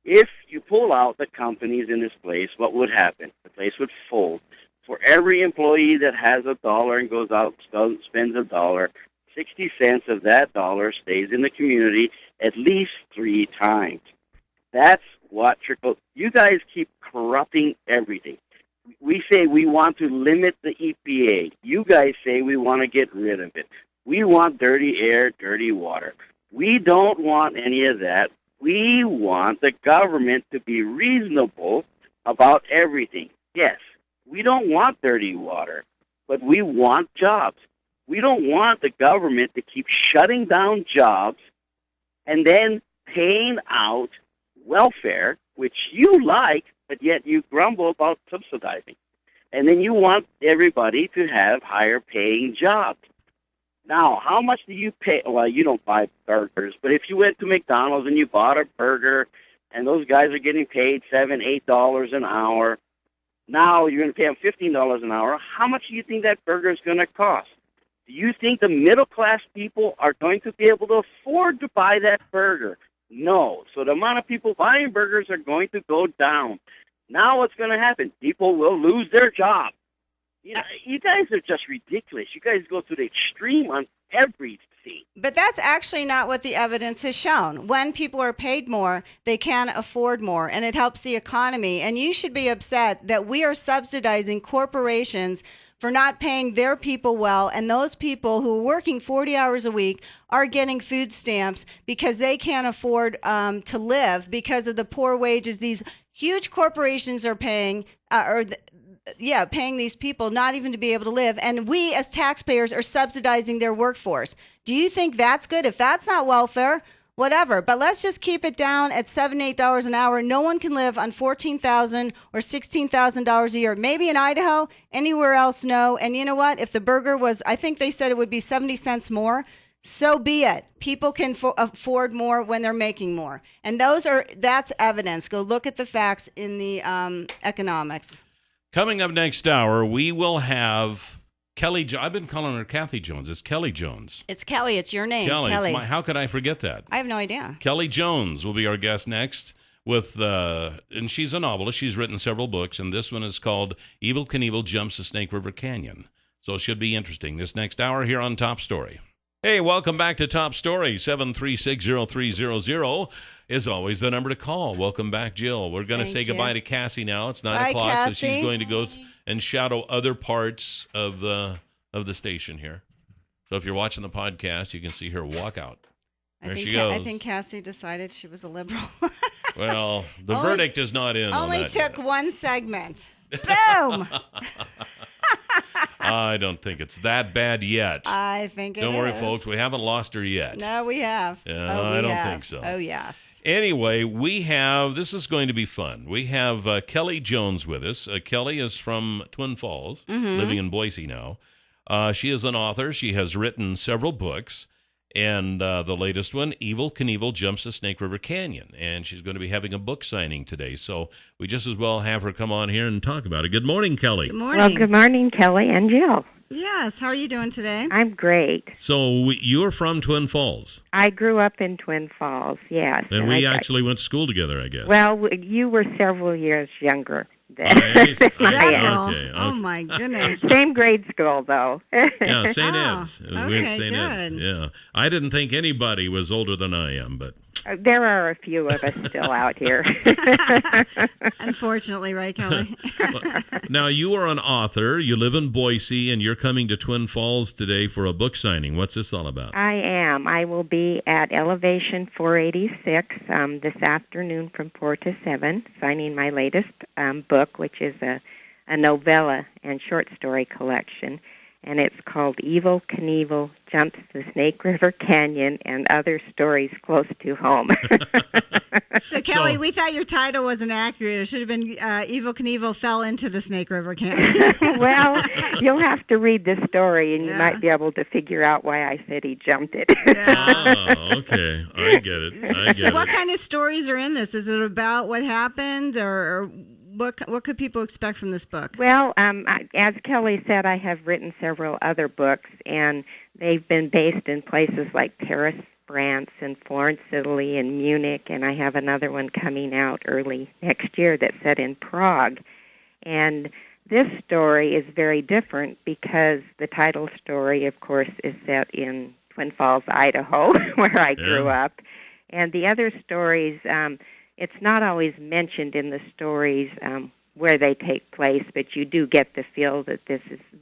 If you pull out the companies in this place, what would happen? The place would fold. For every employee that has $1 and goes out, spends $1, 60 cents of that dollar stays in the community at least 3 times. That's what trickle. You guys keep corrupting everything. We say we want to limit the EPA. You guys say we want to get rid of it. We want dirty air, dirty water. We don't want any of that. We want the government to be reasonable about everything. Yes, we don't want dirty water, but we want jobs. We don't want the government to keep shutting down jobs and then paying out welfare, which you like, but yet you grumble about subsidizing. And then you want everybody to have higher paying jobs. Now, how much do you pay? Well, you don't buy burgers, but if you went to McDonald's and you bought a burger and those guys are getting paid $7, $8 an hour. Now you're going to pay them $15 an hour. How much do you think that burger is going to cost? Do you think the middle-class people are going to be able to afford to buy that burger? No. So the amount of people buying burgers are going to go down. Now what's going to happen? People will lose their job. You know, you guys are just ridiculous. You guys go to the extreme on everything. But that's actually not what the evidence has shown. When people are paid more, they can afford more, and it helps the economy. And you should be upset that we are subsidizing corporations for not paying their people well, and those people who are working 40 hours a week are getting food stamps because they can't afford to live because of the poor wages these huge corporations are paying, paying these people not even to be able to live. And we as taxpayers are subsidizing their workforce. Do you think that's good? If that's not welfare, whatever. But let's just keep it down at $7, $8 an hour. No one can live on $14,000 or $16,000 a year. Maybe in Idaho, anywhere else, no. And you know what? If the burger was, I think they said it would be 70 cents more. So be it. People can afford more when they're making more. And that's evidence. Go look at the facts in the economics. Coming up next hour, we will have Kelly. I've been calling her Kathy Jones. It's Kelly Jones. It's Kelly. It's your name. Kelly. How could I forget that? I have no idea. Kelly Jones will be our guest next and she's a novelist. She's written several books, and this one is called Evel Knievel Jumps the Snake River Canyon. So it should be interesting this next hour here on Top Story. Hey, welcome back to Top Story. 7360300 is always the number to call. Welcome back, Jill. We're going to say goodbye to Cassie now. It's 9 o'clock, Cassie. so she's going to go and shadow other parts of the station here. So if you're watching the podcast, you can see her walk out. There she goes. I think Cassie decided she was a liberal. Well, the verdict is not in. Only took one segment. Boom! I don't think it's that bad yet. I think it is. Don't worry, folks. We haven't lost her yet. No, we have. I don't think so. Oh, yes. Anyway, this is going to be fun. We have Kelly Jones with us. Kelly is from Twin Falls, living in Boise now. She is an author. She has written several books. And the latest one, Evel Knievel Jumps the Snake River Canyon. And she's going to be having a book signing today. So we just as well have her come on here and talk about it. Good morning, Kelly. Good morning. Well, good morning, Kelly and Jill. Yes. How are you doing today? I'm great. So you're from Twin Falls. I grew up in Twin Falls, yes. And we actually went to school together, I guess. Well, you were several years younger. Okay. Oh, my goodness. Same grade school, though. Yeah, St. Ed's. Okay, St. Ed's. good. Yeah. I didn't think anybody was older than I am, but... There are a few of us still out here. Unfortunately, right, Kelly? Now, you are an author. You live in Boise, and you're coming to Twin Falls today for a book signing. What's this all about? I am. I will be at Elevation 486 this afternoon from 4 to 7, signing my latest book, which is a novella and short story collection. And it's called Evel Knievel Jumps the Snake River Canyon and Other Stories Close to Home. So, Kelly, we thought your title wasn't accurate. It should have been Evel Knievel Fell into the Snake River Canyon. Well, you'll have to read the story, and you might be able to figure out why I said he jumped it. Oh, okay. I get it. So what kind of stories are in this? Is it about what happened, or what could people expect from this book? Well, as Kelly said, I have written several other books, and they've been based in places like Paris, France, and Florence, Italy, and Munich, and I have another one coming out early next year that's set in Prague. And this story is very different because the title story, of course, is set in Twin Falls, Idaho, where I grew up. And the other stories... it's not always mentioned in the stories where they take place, but you do get the feel that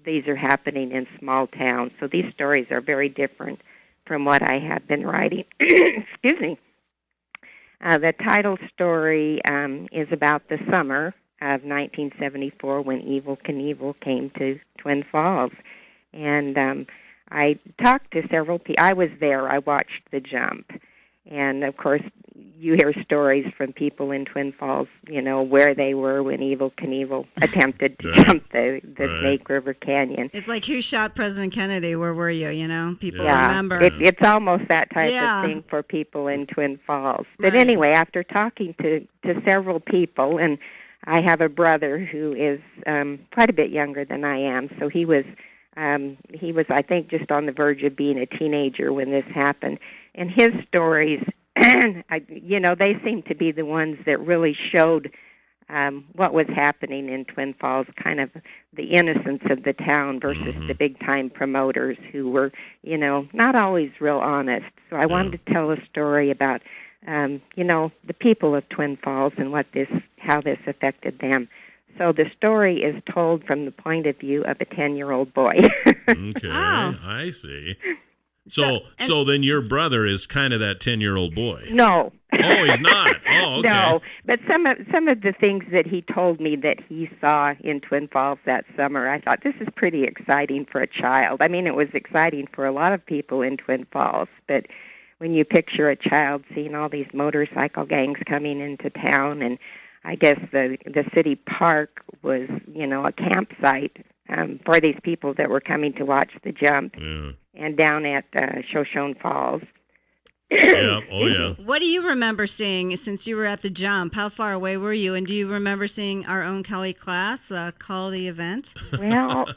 these are happening in small towns. So these stories are very different from what I have been writing. Excuse me. The title story is about the summer of 1974 when Evel Knievel came to Twin Falls. And I talked to several people. I was there. I watched the jump. And, of course, you hear stories from people in Twin Falls, where they were when Evel Knievel attempted to jump the Snake River Canyon. It's like, who shot President Kennedy? Where were you? People Yeah, remember. It's almost that type of thing for people in Twin Falls. But anyway, after talking to several people, and I have a brother who is quite a bit younger than I am, so he was, I think, just on the verge of being a teenager when this happened. And his stories, they seem to be the ones that really showed what was happening in Twin Falls, kind of the innocence of the town versus the big-time promoters who were, not always real honest. So I wanted to tell a story about, the people of Twin Falls and how this affected them. So the story is told from the point of view of a 10-year-old boy. Okay, I see. So then your brother is kind of that 10-year-old boy. No. Oh, he's not. Oh, okay. No, but some of the things that he told me that he saw in Twin Falls that summer, I thought, this is pretty exciting for a child. I mean, it was exciting for a lot of people in Twin Falls, but when you picture a child seeing all these motorcycle gangs coming into town, and I guess the city park was, a campsite for these people that were coming to watch the jump. Yeah. And down at Shoshone Falls. Yeah, oh yeah. What do you remember seeing since you were at the jump? How far away were you? And do you remember seeing our own KLIX call the event? Well,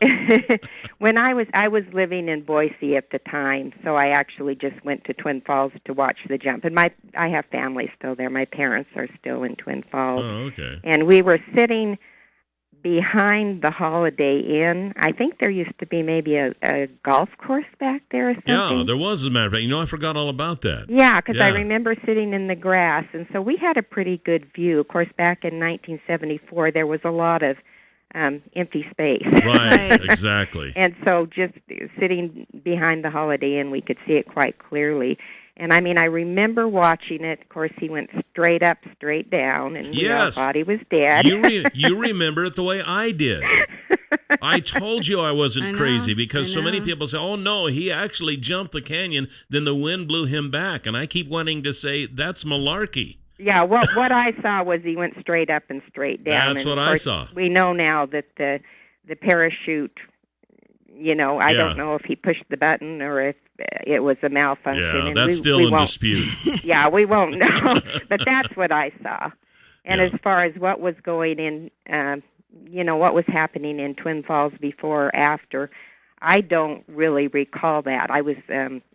when I was living in Boise at the time, so I actually just went to Twin Falls to watch the jump. And I have family still there. My parents are still in Twin Falls. Oh, okay. And we were sitting behind the Holiday Inn. I think there used to be maybe a golf course back there or something. Yeah, there was, as a matter of fact. I forgot all about that. Yeah, because I remember sitting in the grass, and so we had a pretty good view. Of course, back in 1974, there was a lot of empty space. Right, exactly. And so just sitting behind the Holiday Inn, we could see it quite clearly. And I mean, I remember watching it. Of course, he went straight up, straight down, and we all thought he was dead. You remember it the way I did. I told you I wasn't crazy because so many people say, oh, no, he actually jumped the canyon, then the wind blew him back. And I keep wanting to say, that's malarkey. Yeah, what I saw was he went straight up and straight down. That's and what of course, I saw. We know now that the parachute, I don't know if he pushed the button or if it was a malfunction. Yeah, and that's still in dispute. Yeah, we won't know. But that's what I saw. And as far as what was going in, what was happening in Twin Falls before or after, I don't really recall that. I was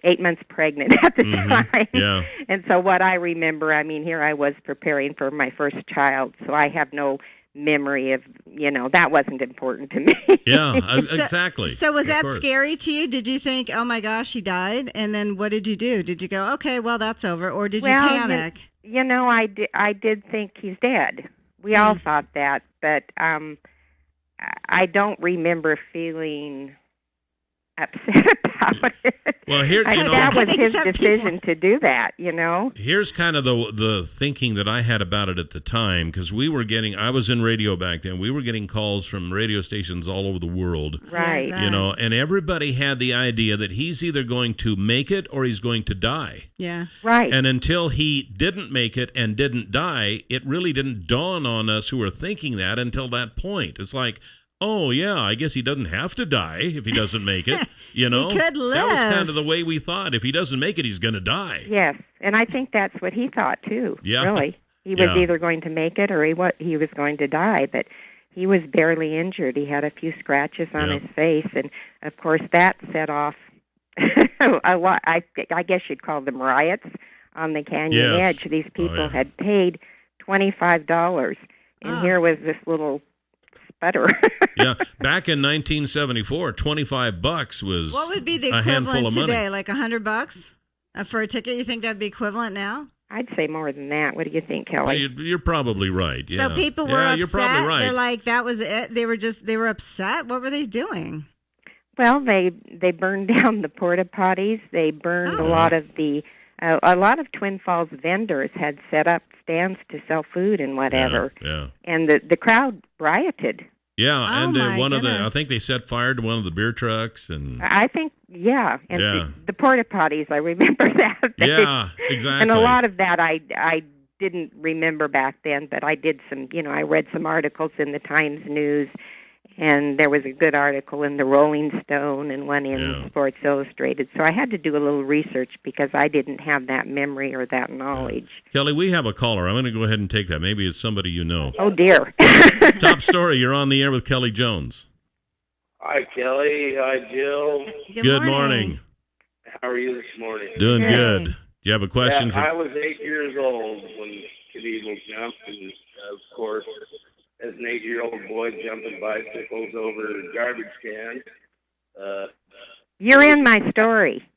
8 months pregnant at the time. Yeah. And so what I remember, I mean, here I was preparing for my first child, so I have no memory of, that wasn't important to me. Yeah, exactly. So was that scary to you? Did you think, oh my gosh, he died? And then what did you do? Did you go, okay, well, that's over? Or did you panic? I did think he's dead. We all thought that, but I don't remember feeling upset about it. Well, here, that was his decision to do that, Here's kind of the thinking that I had about it at the time, because I was in radio back then. We were getting calls from radio stations all over the world. Right. And everybody had the idea that he's either going to make it or he's going to die. Yeah. Right. And until he didn't make it and didn't die, it really didn't dawn on us who were thinking that until that point. It's like, oh, yeah, I guess he doesn't have to die if he doesn't make it, He could live. That was kind of the way we thought. If he doesn't make it, he's going to die. Yes, and I think that's what he thought, too, really. He was either going to make it or he was going to die, but he was barely injured. He had a few scratches on his face, and, of course, that set off a lot. I guess you'd call them riots on the canyon edge. These people had paid $25, and here was this little sputter. Yeah, back in 1974, $25 was what would be the a handful equivalent of today? money. Like $100 for a ticket? You think that'd be equivalent now? I'd say more than that. What do you think, Kelly? Well, you're probably right. Yeah. So people were upset. You're probably right. They're like, that was it. They were upset. What were they doing? Well, they burned down the porta potties. They burned a lot of Twin Falls vendors had set up stands to sell food and whatever. Yeah. And the crowd rioted. Yeah, and my one of the, goodness. I think they set fire to one of the beer trucks, and I think, yeah. And Yeah. the porta potties, I remember that. yeah, exactly. And a lot of that I didn't remember back then, but I did some, I read some articles in the Times News, and there was a good article in the Rolling Stone and one in Sports Illustrated. So I had to do a little research because I didn't have that memory or that knowledge. Kelly, we have a caller. I'm going to go ahead and take that. Maybe it's somebody you know. Oh, dear. Top story. You're on the air with Kelly Jones. Hi, Kelly. Hi, Jill. Good morning. How are you this morning? Doing good. Do you have a question for? I was 8 years old when Knievel jumped, and of course, as an 8-year-old boy jumping bicycles over garbage cans. You're in my story.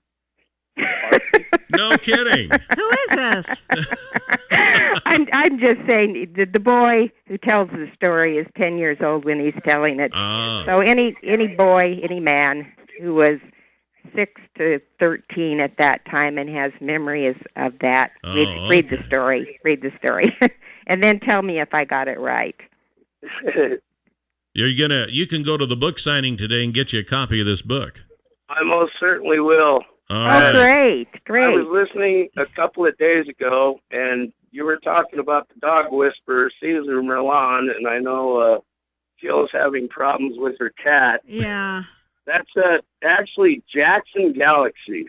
No kidding. Who is this? I'm just saying the boy who tells the story is 10 years old when he's telling it. So any boy, any man who was 6 to 13 at that time and has memories of that, read the story. Read the story. And then tell me if I got it right. You can go to the book signing today and get you a copy of this book. I most certainly will. All right. Great. I was listening a couple of days ago, and you were talking about the dog whisperer, Caesar Milan, and I know Jill's having problems with her cat. Yeah. That's actually Jackson Galaxy.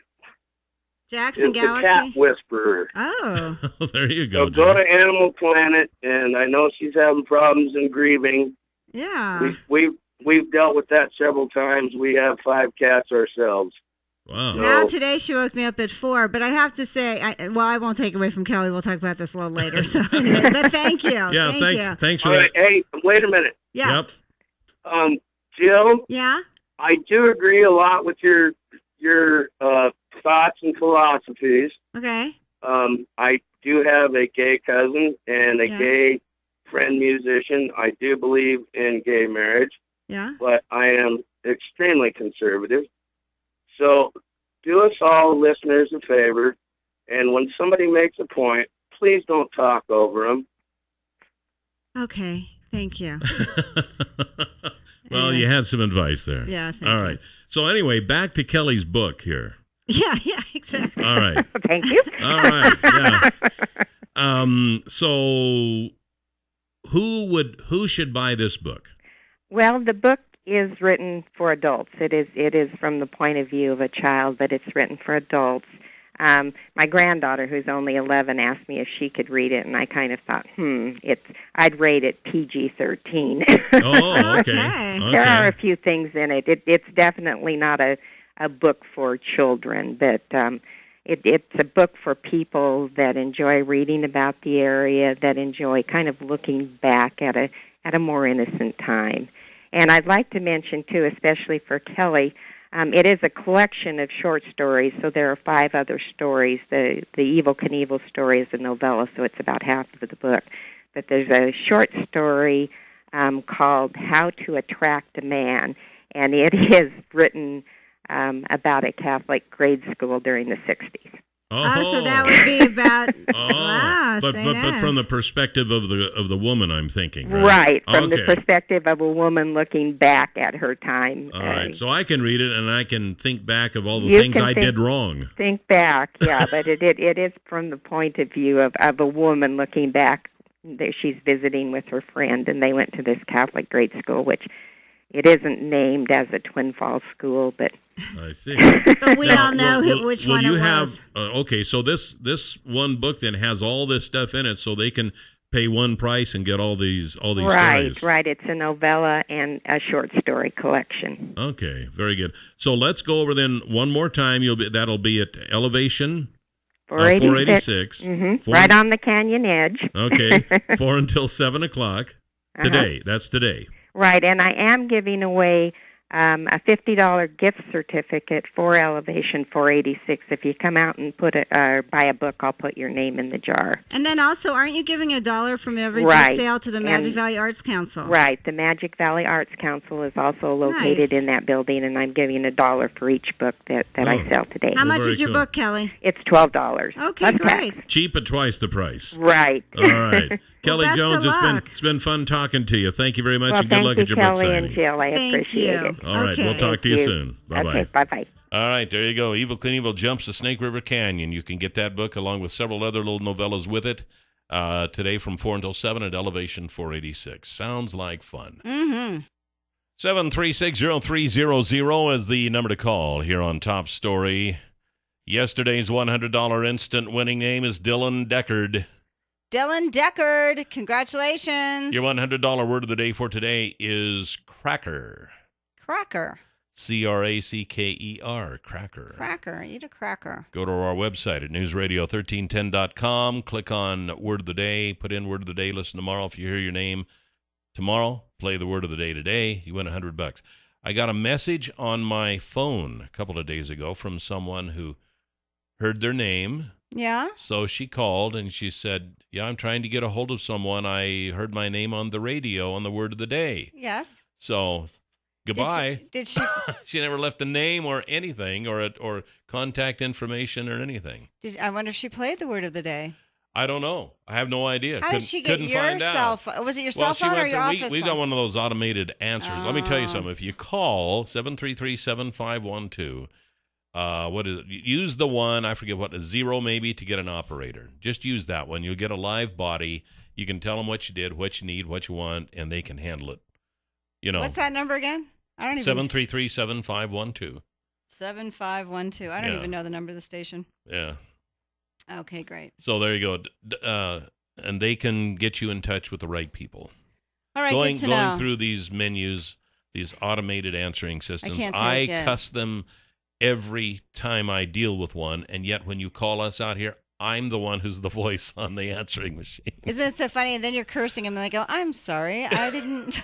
Jackson It's Galaxy? the cat whisperer. Oh. There you go. So go to Animal Planet, and I know she's having problems and grieving. Yeah. We've dealt with that several times. We have 5 cats ourselves. Wow. Now today she woke me up at 4, but I have to say, I won't take away from Kelly. We'll talk about this a little later. So anyway, but thank you. Yeah, thanks for All that. right, hey, wait a minute. Yeah. Yep. Jill. Yeah. I do agree a lot with your thoughts and philosophies. Okay. I do have a gay cousin and a gay friend musician. I do believe in gay marriage. Yeah. But I am extremely conservative. So do us all listeners a favor, and when somebody makes a point, please don't talk over them. Okay. Thank you. Well, you had some advice there. Yeah, thank All you. right. So anyway, back to Kelly's book here. Yeah, exactly. All right. Thank you. All right. Yeah. So who should buy this book? Well, the book is written for adults. It is from the point of view of a child, but it's written for adults. My granddaughter, who's only 11, asked me if she could read it, and I kind of thought, I'd rate it PG-13. Oh, okay. There are a few things in it. It's definitely not a book for children, but it's a book for people that enjoy reading about the area, that enjoy kind of looking back at a more innocent time. And I'd like to mention, too, especially for Kelly, it is a collection of short stories, so there are 5 other stories. The Evel Knievel story is a novella, so it's about half of the book. But there's a short story called How to Attract a Man, and it is written about a Catholic grade school during the 60s. Oh, so that would be about wow, but from the perspective of the woman, I'm thinking, right? Right, from the perspective of a woman looking back at her time. All right, so I can read it and I can think back of all the things I did wrong. Think back, yeah, but it is from the point of view of a woman looking back. She's visiting with her friend, and they went to this Catholic grade school, which it isn't named as a Twin Falls school, but I see. But we all know which one it was. Okay, so this one book then has all this stuff in it, so they can pay one price and get all these stories. Right. It's a novella and a short story collection. Okay, very good. So let's go over then one more time. That'll be at Elevation 486. Mm-hmm. Right on the canyon edge. Okay, 4 until 7 o'clock today. That's today. Right, and I am giving away a $50 gift certificate for Elevation 486. If you come out and buy a book, I'll put your name in the jar. And then also, aren't you giving $1 from every book sale to the Magic Valley Arts Council? Right, the Magic Valley Arts Council is also located in that building, and I'm giving $1 for each book that I sell today. How much is your book, Kelly? It's $12. Okay, great. Cheap at twice the price. Right. All right. Kelly best Jones, of luck. it's been fun talking to you. Thank you very much, Well, and good thank luck you, at your book Kelly signing. and Jill. I Thank appreciate you. it. All right, Okay. we'll talk to you Thank you. soon. Bye-bye. Okay, bye-bye. All right, there you go. Knievel jumps the Snake River Canyon. You can get that book along with several other little novellas with it today from 4 until 7 at Elevation 486. Sounds like fun. Mm-hmm. 7360300 is the number to call here on Top Story. Yesterday's $100 instant winning name is Dylan Deckard. Dylan Deckard, congratulations. Your $100 word of the day for today is cracker. Cracker. C-R-A-C-K-E-R, cracker. Cracker. Eat a cracker. Go to our website at newsradio1310.com. Click on Word of the Day. Put in Word of the Day. Listen tomorrow. If you hear your name tomorrow, play the Word of the Day today. You win $100. I got a message on my phone a couple of days ago from someone who heard their name. Yeah? So she called and she said, yeah, I'm trying to get a hold of someone. I heard my name on the radio on the Word of the Day. Yes. So... goodbye. Did she? She never left a name or anything or contact information or anything. I wonder if she played the word of the day. I don't know. I have no idea. How did she get your cell phone? Was it your cell phone or your office we phone? got one of those automated answers. Let me tell you something. If you call 733-7512, what is it? Use the one, I forget what, a 0 maybe to get an operator. Just use that one. You'll get a live body. You can tell them what you did, what you need, what you want, and they can handle it. You know. What's that number again? I don't even. 733-7512. 7512. I don't even know the number of the station. Yeah. Okay, great. So there you go. And they can get you in touch with the right people. All right, going good to know. Going through these menus, these automated answering systems, I cuss them every time I deal with one, and yet when you call us out here, I'm the one who's the voice on the answering machine. Isn't it so funny? And then you're cursing them, and they go, I'm sorry. I didn't,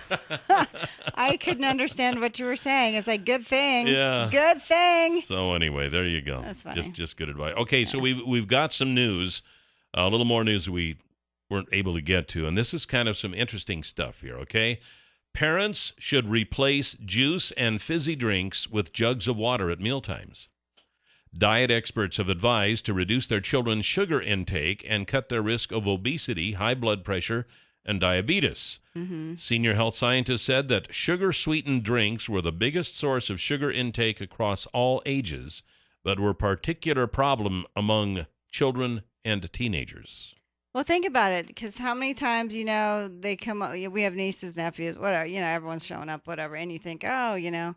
I couldn't understand what you were saying. It's like, good thing. Yeah. Good thing. So anyway, there you go. That's funny. Just good advice. Okay, so we've got some news, a little more news we weren't able to get to, and this is kind of some interesting stuff here, okay? Parents should replace juice and fizzy drinks with jugs of water at mealtimes. Diet experts have advised to reduce their children's sugar intake and cut their risk of obesity, high blood pressure, and diabetes. Mm-hmm. Senior health scientists said that sugar-sweetened drinks were the biggest source of sugar intake across all ages, but were a particular problem among children and teenagers. Well, think about it, because how many times, they come up, we have nieces, nephews, whatever, everyone's showing up, whatever, and you think, oh, do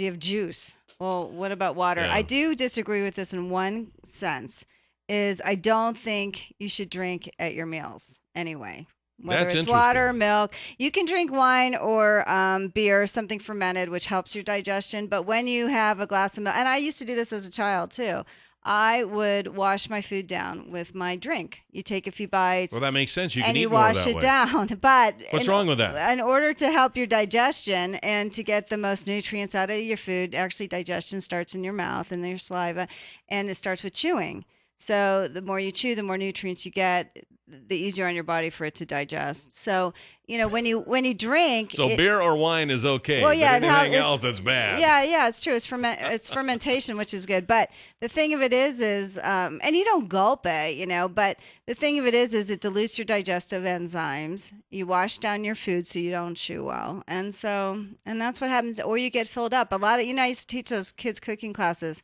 you have juice? Well, what about water? Yeah. I do disagree with this in one sense, is I don't think you should drink at your meals anyway. Whether That's it's water, milk. You can drink wine or beer, something fermented, which helps your digestion. But when you have a glass of milk, and I used to do this as a child too, I would wash my food down with my drink. You take a few bites. Well, that makes sense. You can and eat you more wash that it way. down. But What's wrong with that? In order to help your digestion and to get the most nutrients out of your food, actually digestion starts in your mouth and your saliva, and it starts with chewing. So the more you chew, the more nutrients you get, the easier on your body for it to digest. So, when you drink. So beer or wine is okay. Well, yeah, but anything else is bad. Yeah, it's true. It's fermentation, which is good. But the thing of it is, and you don't gulp it, but the thing of it is it dilutes your digestive enzymes. You wash down your food so you don't chew well. And that's what happens. Or you get filled up. A lot of, I used to teach those kids cooking classes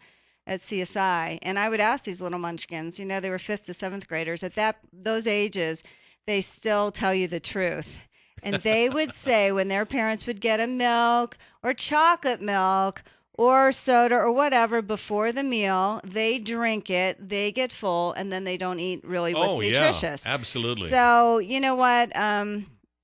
at CSI, and I would ask these little munchkins, they were 5th to 7th graders. At those ages, they still tell you the truth. And they would say when their parents would get a milk or chocolate milk or soda or whatever before the meal, they drink it, they get full, and then they don't eat really what's nutritious. Yeah, absolutely. So, you know what?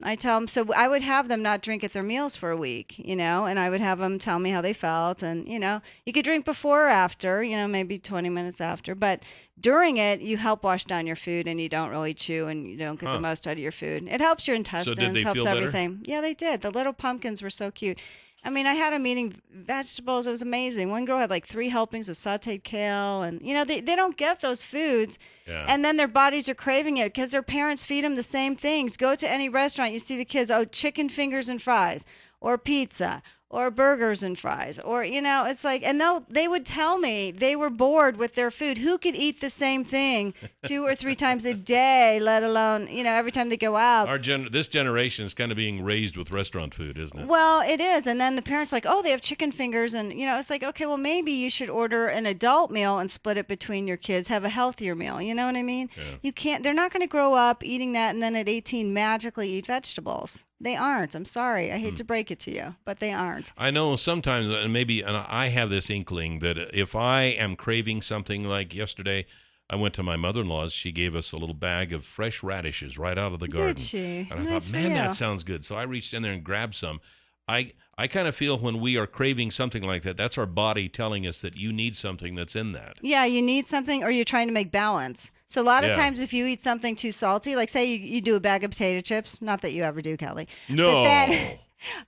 I tell them, so I would have them not drink at their meals for a week, and I would have them tell me how they felt. And, you could drink before or after, maybe 20 minutes after. But during it, you help wash down your food and you don't really chew and you don't get the most out of your food. It helps your intestines, did they helps feel better? Everything. Yeah, they did. The little pumpkins were so cute. I mean, I had them eating vegetables. It was amazing. One girl had like 3 helpings of sauteed kale. And, they don't get those foods. Yeah. And then their bodies are craving it because their parents feed them the same things. Go to any restaurant, you see the kids, chicken fingers and fries, or pizza, or burgers and fries, or it's like, and they would tell me they were bored with their food. Who could eat the same thing 2 or 3 times a day, let alone every time they go out? This generation is kind of being raised with restaurant food, isn't it? Well, it is. And then the parents like, oh, they have chicken fingers, and it's like, okay, well, maybe you should order an adult meal and split it between your kids. Have a healthier meal. You know what I mean? Yeah. You can't. They're not going to grow up eating that and then at 18 magically eat vegetables. They aren't. I'm sorry. I hate to break it to you, but they aren't. I know sometimes, and I have this inkling that if I am craving something, like yesterday, I went to my mother-in-law's. She gave us a little bag of fresh radishes right out of the garden. Did she? And I Nice thought, for man, you. that sounds good. So I reached in there and grabbed some. I kind of feel when we are craving something like that, that's our body telling us that you need something that's in that. Yeah, you need something, or you're trying to make balance. So a lot of Yeah. times if you eat something too salty, like say you do a bag of potato chips, not that you ever do, Kelly. No. But then,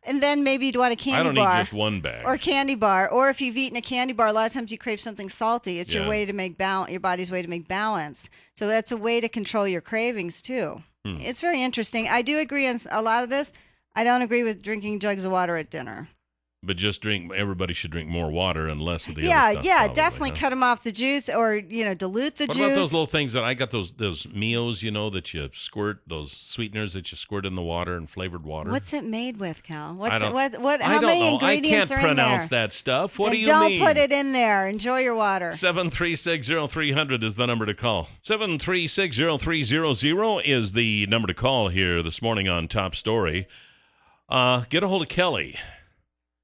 and then maybe you'd want a candy I don't bar. need just one bag. Or candy bar. Or if you've eaten a candy bar, a lot of times you crave something salty. It's your Yeah. way to make balance, your body's way to make balance. So that's a way to control your cravings too. It's very interesting. I do agree on a lot of this. I don't agree with drinking jugs of water at dinner. But just everybody should drink more water and less of the Yeah, other stuff. yeah, probably, definitely huh? cut them off the juice, or dilute the What juice. about those little things that I got, those Mios, that you squirt, those sweeteners that you squirt in the water and flavored water? What's it made with, Cal? What's I don't, what? I How don't many know. ingredients I are can't in there? pronounce that stuff. What Then do you don't mean? put it in there. Enjoy your water. 7360300 is the number to call. 7360300 is the number to call here this morning on Top Story. Get a hold of Kelly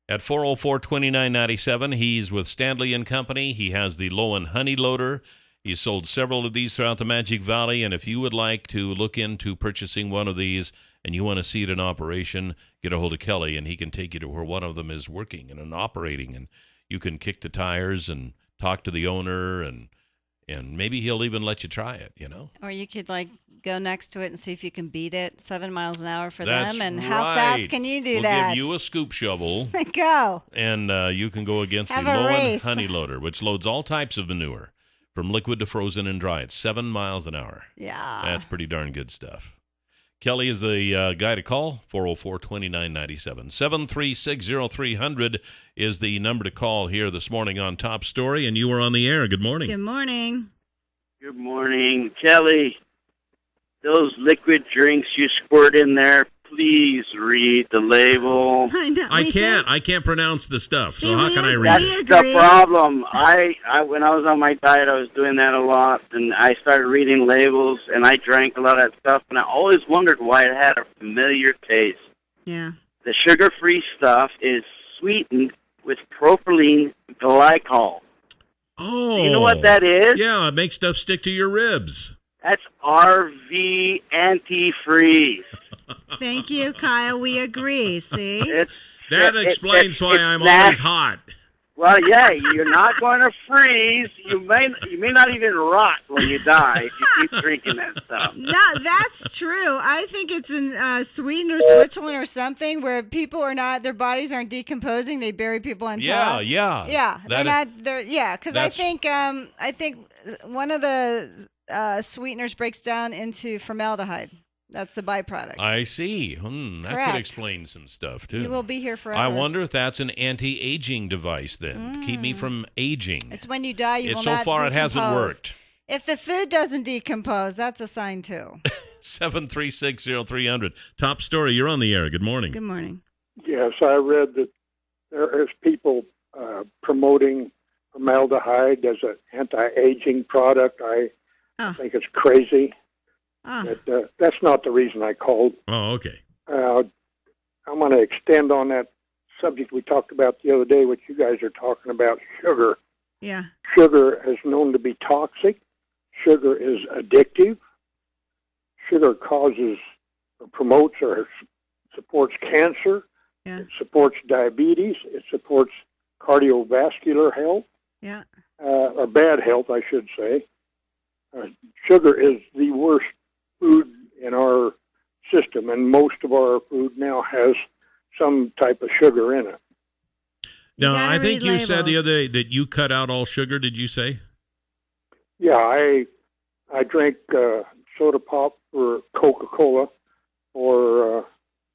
at 404-2997. He's with Stanley & Company. He has the Lowen Honey Loader. He's sold several of these throughout the Magic Valley, and if you would like to look into purchasing one of these and you want to see it in operation, get a hold of Kelly, and he can take you to where one of them is working and operating, and you can kick the tires and talk to the owner, and maybe he'll even let you try it, Or you could go next to it and see if you can beat it 7 miles an hour for That's them. And right. how fast can you do we'll that? Give you a scoop shovel. Go. And you can go against Have the a Lowen race. Honey Loader, which loads all types of manure, from liquid to frozen and dry. It's 7 miles an hour. Yeah. That's pretty darn good stuff. Kelly is the guy to call, 404-2997. 7360300 is the number to call here this morning on Top Story, and you are on the air. Good morning. Good morning. Good morning, Kelly. Those liquid drinks you squirt in there, please read the label. I can't pronounce the stuff, so how can I read That's it? the problem. I when I was on my diet, I was doing that a lot, and I started reading labels, and I drank a lot of that stuff, and I always wondered why it had a familiar taste. Yeah. The sugar-free stuff is sweetened with propylene glycol. Oh. Do you know what that is? Yeah, it makes stuff stick to your ribs. That's RV antifreeze. Thank you, Kyle. We agree. See? That explains why I'm always nasty. hot. Well, yeah, you're not going to freeze. You may not even rot when you die if you keep drinking that stuff. No, that's true. I think it's in Sweden or Switzerland or something where people are not, their bodies aren't decomposing. They bury people on top. Yeah. Yeah, they're That not. They're because I think one of the sweeteners breaks down into formaldehyde. That's the byproduct. I see. That Correct. could explain some stuff, too. You will be here forever. I wonder if that's an anti-aging device, then, to keep me from aging. It's when you die, you will So not far, it hasn't decompose. worked. If the food doesn't decompose, that's a sign too. 7360300. Top Story, you're on the air. Good morning. Good morning. Yes, I read that there is people promoting formaldehyde as an anti-aging product. I think it's crazy. But, that's not the reason I called. Oh, okay. I'm going to extend on that subject we talked about the other day, which you guys are talking about, sugar. Yeah. Sugar is known to be toxic. Sugar is addictive. Sugar causes or promotes or supports cancer. Yeah. It supports diabetes. It supports cardiovascular health, Yeah. or bad health, I should say. Sugar is the worst food in our system, and most of our food now has some type of sugar in it. Now, I think you said the other day that you cut out all sugar, did you say? Yeah, I drink soda pop or Coca-Cola, or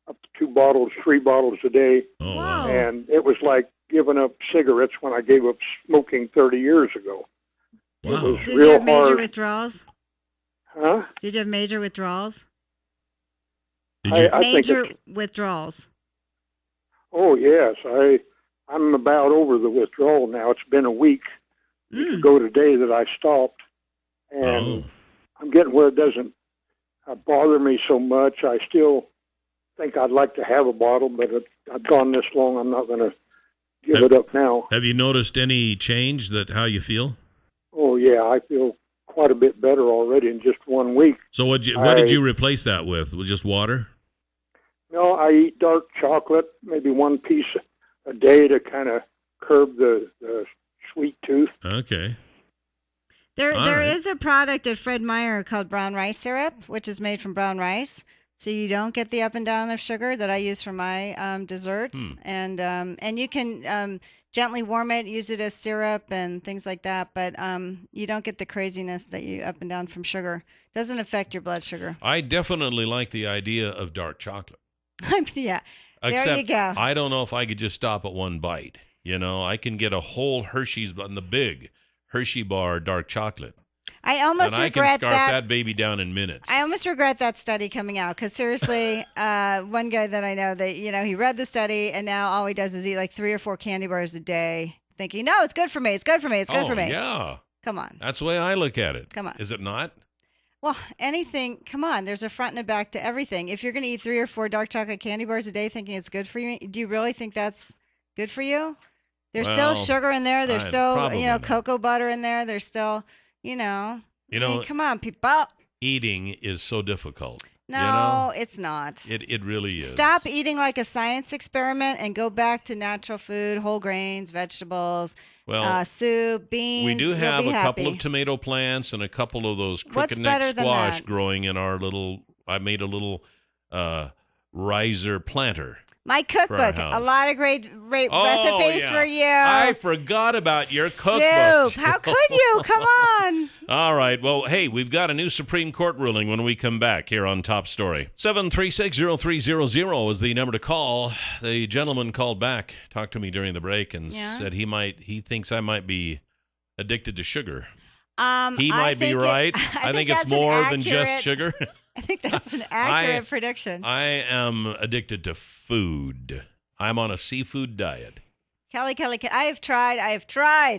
up to 2 bottles, 3 bottles a day. Oh, wow. And it was like giving up cigarettes when I gave up smoking 30 years ago. Wow. It was Did real you have major hard. withdrawals? Huh? Did you have major withdrawals? Did you? I think Major it's, withdrawals. oh, yes. I'm about over the withdrawal now. It's been a week ago today that I stopped. And I'm getting where it doesn't bother me so much. I still think I'd like to have a bottle, but I've gone this long. I'm not going to give it up now. Have you noticed any change how you feel? Oh, yeah. I feel quite a bit better already in just 1 week. So what did you replace that with? Was just water? No, I eat dark chocolate, maybe 1 piece a day to kind of curb the sweet tooth. Okay. There is a product at Fred Meyer called brown rice syrup, which is made from brown rice, so you don't get the up and down of sugar that I use for my desserts. And you can gently warm it, use it as syrup and things like that, but you don't get the craziness that you up and down from sugar. Doesn't affect your blood sugar. I definitely like the idea of dark chocolate. Yeah. Except there you go. I don't know if I could just stop at 1 bite. I can get a whole Hershey's on the big Hershey bar dark chocolate. I almost and regret I can scarf that baby down in minutes. I almost regret that study coming out because seriously, one guy that I know that he read the study and now all he does is eat like 3 or 4 candy bars a day, thinking, no, it's good for me, it's good for me, it's good for me. Yeah. Come on. That's the way I look at it. Come on. Is it not? Well, anything. Come on. There's a front and a back to everything. If you're going to eat 3 or 4 dark chocolate candy bars a day, thinking it's good for you, do you really think that's good for you? There's still sugar in there. There's still, cocoa butter in there. There's still, I mean, come on, people. Eating is so difficult. No, it's not. It really is. Stop eating like a science experiment and go back to natural food, whole grains, vegetables, soup, beans. We do have a couple happy. of tomato plants and a couple of those What's crooked better neck than squash that? growing in our little. I made a little riser planter. My cookbook, a lot of great recipes for you. I forgot about your cookbook. Soup. How could you? Come on. All right. Well, hey, we've got a new Supreme Court ruling when we come back here on Top Story. 736-0300 is the number to call. The gentleman called back, talked to me during the break, and said he thinks I might be addicted to sugar. He might be right. I think it's more than just sugar. I think that's an accurate prediction. I am addicted to food. I'm on a seafood diet. Kelly, I have tried.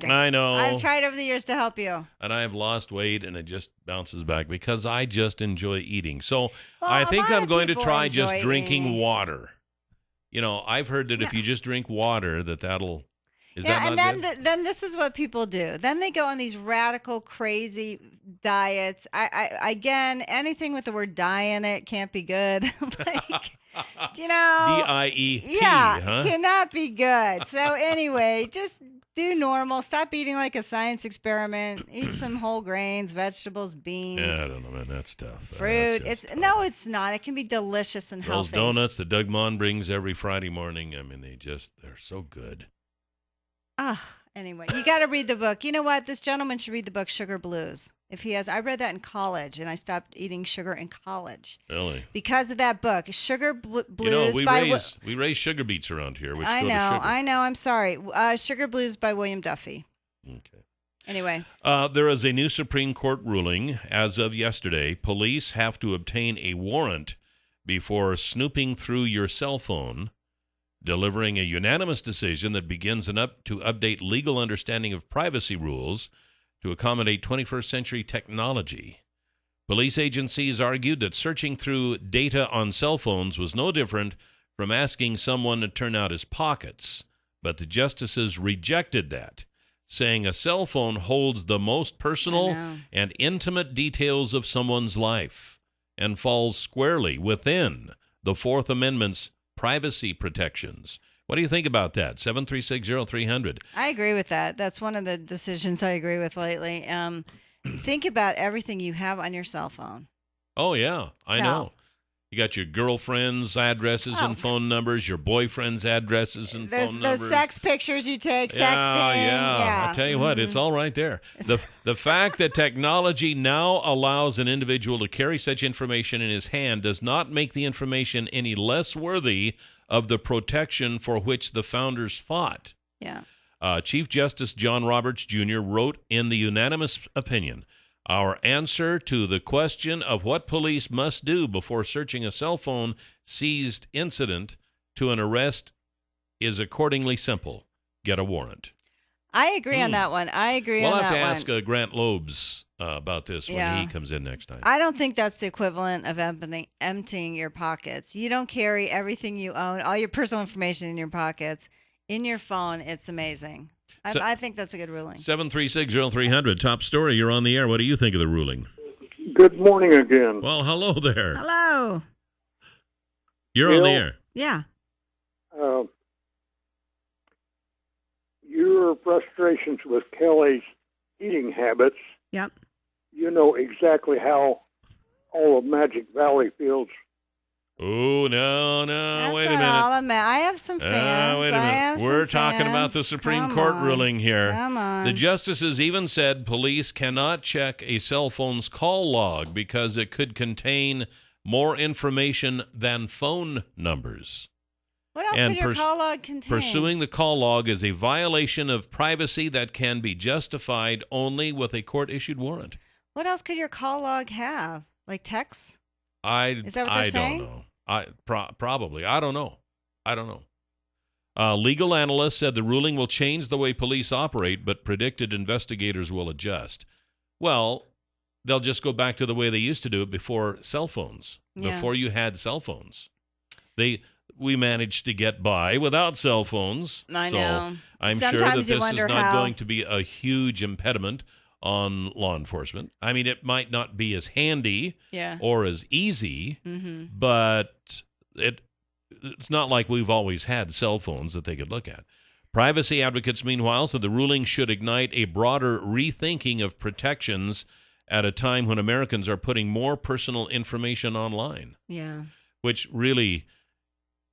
I know. I've tried over the years to help you. And I have lost weight, and it just bounces back because I just enjoy eating. So I think I'm going to try just drinking water. I've heard that if you just drink water, that'll... Then this is what people do. Then they go on these radical, crazy diets. Again, anything with the word "die" in it can't be good. DIET, cannot be good. So anyway, just do normal. Stop eating like a science experiment. Eat some whole grains, vegetables, beans. Yeah, I don't know, man. That's tough. Fruit. It's not. It can be delicious and healthy. Those donuts that Doug Mon brings every Friday morning. I mean, they're so good. Anyway, you got to read the book. You know what? This gentleman should read the book Sugar Blues. If he has, I read that in college, and I stopped eating sugar in college. Really? Because of that book, Sugar Blues. We raise sugar beets around here. Which I go to sugar. I know. I'm sorry. Sugar Blues by William Duffy. Okay. Anyway. There is a new Supreme Court ruling as of yesterday. Police have to obtain a warrant before snooping through your cell phone, delivering a unanimous decision that begins to update legal understanding of privacy rules to accommodate 21st century technology. Police agencies argued that searching through data on cell phones was no different from asking someone to turn out his pockets, but the justices rejected that, saying a cell phone holds the most personal and intimate details of someone's life and falls squarely within the Fourth Amendment's privacy protections. What do you think about that? 736-0300. I agree with that. That's one of the decisions I agree with lately. Think about everything you have on your cell phone. Oh, yeah. I know. You got your girlfriend's addresses and phone numbers, your boyfriend's addresses and phone numbers. Those sex pictures you take, sexting. Yeah. I tell you what, it's all right there. The fact that technology now allows an individual to carry such information in his hand does not make the information any less worthy of the protection for which the founders fought. Yeah. Chief Justice John Roberts Jr. wrote in the unanimous opinion, "Our answer to the question of what police must do before searching a cell phone seized incident to an arrest is accordingly simple. Get a warrant." I agree on that one. I agree on that one. We'll have to ask Grant Lobes about this when he comes in next time. I don't think that's the equivalent of emptying your pockets. You don't carry everything you own, all your personal information in your pockets, in your phone. It's amazing. I think that's a good ruling. 736-0300, top story. You're on the air. What do you think of the ruling? Good morning again. Well, hello there. Hello. You're on the air. Yeah. Your frustrations with Kelly's eating habits. Yep. You know exactly how all of Magic Valley feels. Oh, no, wait a minute. I have some fans. Wait a minute. We're talking about the Supreme Court ruling here. Come on. The justices even said police cannot check a cell phone's call log because it could contain more information than phone numbers. What else could your call log contain? Pursuing the call log is a violation of privacy that can be justified only with a court-issued warrant. What else could your call log have? Like texts? Is that what they're saying? Don't know. Probably. I don't know. Legal analysts said the ruling will change the way police operate, but predicted investigators will adjust. Well, they'll just go back to the way they used to do it before cell phones. Yeah. Before you had cell phones. We managed to get by without cell phones. I know. I'm sure that this is not going to be a huge impediment on law enforcement. I mean, it might not be as handy or as easy, but it's not like we've always had cell phones that they could look at. Privacy advocates, meanwhile, said the ruling should ignite a broader rethinking of protections at a time when Americans are putting more personal information online. Yeah. Which really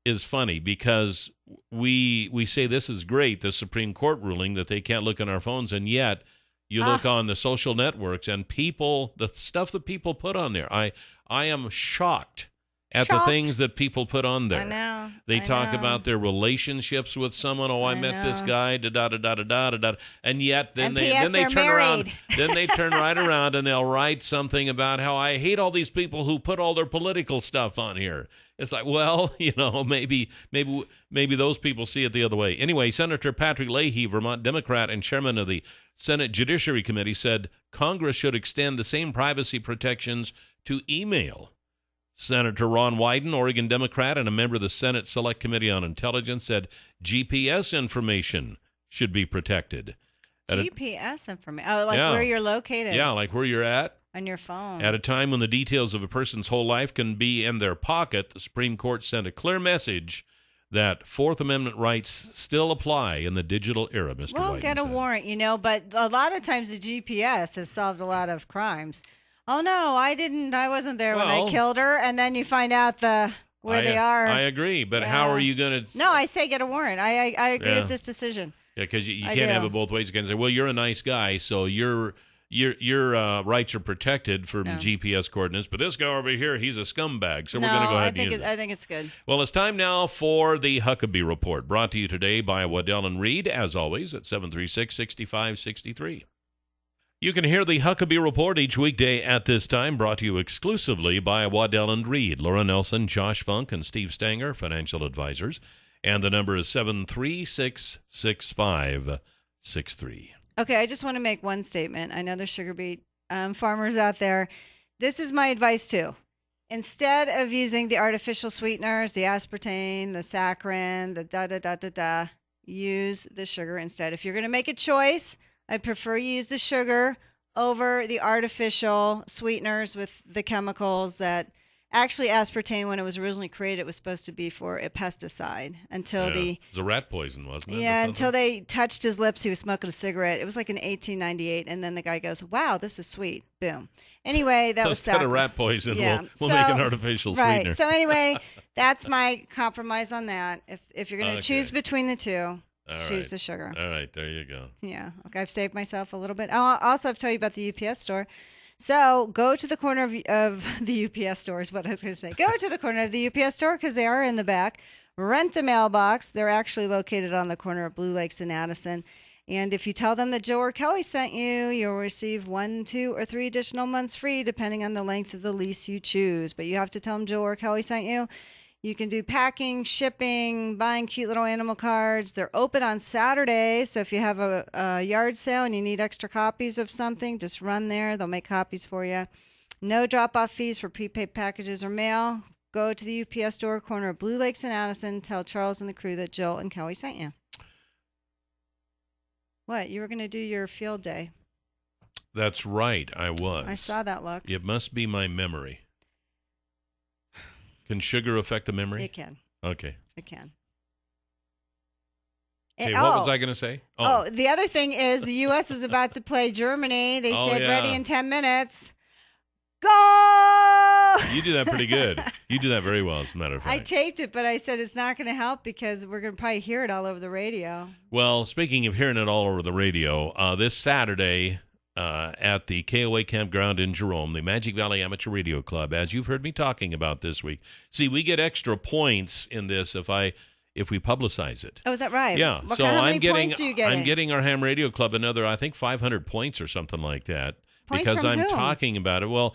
is funny because we say this is great, the Supreme Court ruling, that they can't look on our phones, and yet you look on the social networks and the stuff that people put on there. I am shocked at the things that people put on there. I know. They talk about their relationships with someone. Oh, I met this guy, da-da-da-da-da-da-da. And yet then they turn around. Then they turn right around and they'll write something about how I hate all these people who put all their political stuff on here. It's like, well, maybe those people see it the other way. Anyway, Senator Patrick Leahy, Vermont Democrat and chairman of the Senate Judiciary Committee, said Congress should extend the same privacy protections to email. Senator Ron Wyden, Oregon Democrat and a member of the Senate Select Committee on Intelligence, said GPS information should be protected. GPS information? Oh, where you're located? Yeah, like where you're at. On your phone. At a time when the details of a person's whole life can be in their pocket, the Supreme Court sent a clear message that Fourth Amendment rights still apply in the digital era, Mr. Wyden Well, get a warrant, but a lot of times the GPS has solved a lot of crimes. Oh, no, I wasn't there when I killed her, and then you find out where they are. I agree, but how are you going to... No, I say get a warrant. I agree with this decision. Yeah, because you can't have it both ways. You can say, well, you're a nice guy, so your rights are protected from GPS coordinates, but this guy over here, he's a scumbag, so we're going to go ahead and use it. I think it's good. Well, it's time now for the Huckabee Report, brought to you today by Waddell & Reed, as always, at 736-6563. You can hear the Huckabee Report each weekday at this time, brought to you exclusively by Waddell & Reed. Laura Nelson, Josh Funk, and Steve Stanger, financial advisors. And the number is 736-6563. Okay, I just want to make one statement. I know there's sugar beet farmers out there. This is my advice, too. Instead of using the artificial sweeteners, the aspartame, the saccharin, the da-da-da-da-da, use the sugar instead. If you're going to make a choice, I prefer you use the sugar over the artificial sweeteners with the chemicals that Actually, aspartame, when it was originally created, it was supposed to be for a pesticide until it was a rat poison, wasn't it? Yeah, until they touched his lips. He was smoking a cigarette. It was like in 1898, and then the guy goes, "Wow, this is sweet." Boom. Anyway, that was instead of rat poison, yeah. we'll make an artificial sweetener. Right. So anyway, that's my compromise on that. If you're going to choose between the two, choose the sugar. All right, there you go. Yeah. Okay, I've saved myself a little bit. Oh, also, I've told you about the UPS store. So go to the corner of the UPS store is what I was going to say. Go to the corner of the UPS store because they are in the back. Rent a mailbox. They're actually located on the corner of Blue Lakes and Addison. And if you tell them that Joe or Kelly sent you, you'll receive 1, 2, or 3 additional months free depending on the length of the lease you choose. But you have to tell them Joe or Kelly sent you. You can do packing, shipping, buying cute little animal cards. They're open on Saturdays, so if you have a yard sale and you need extra copies of something, just run there. They'll make copies for you. No drop-off fees for prepaid packages or mail. Go to the UPS store, corner of Blue Lakes and Addison. Tell Charles and the crew that Jill and Kelly sent you. What? You were going to do your field day. That's right, I was. I saw that look. It must be my memory. Can sugar affect the memory? It can. Okay. It can. Hey, what was I going to say? Oh, the other thing is the U.S. is about to play Germany. They said ready in 10 minutes. Go! You do that pretty good. You do that very well, as a matter of fact. I taped it, but I said it's not going to help because we're going to probably hear it all over the radio. Well, speaking of hearing it all over the radio, this Saturday at the KOA campground in Jerome, the Magic Valley Amateur Radio Club, as you've heard me talking about this week. See, we get extra points in this if we publicize it. Oh, is that right? Yeah. So how many points do you get? I'm getting our ham radio club another, I think, 500 points or something like that. Points because from I'm whom? talking about it. Well,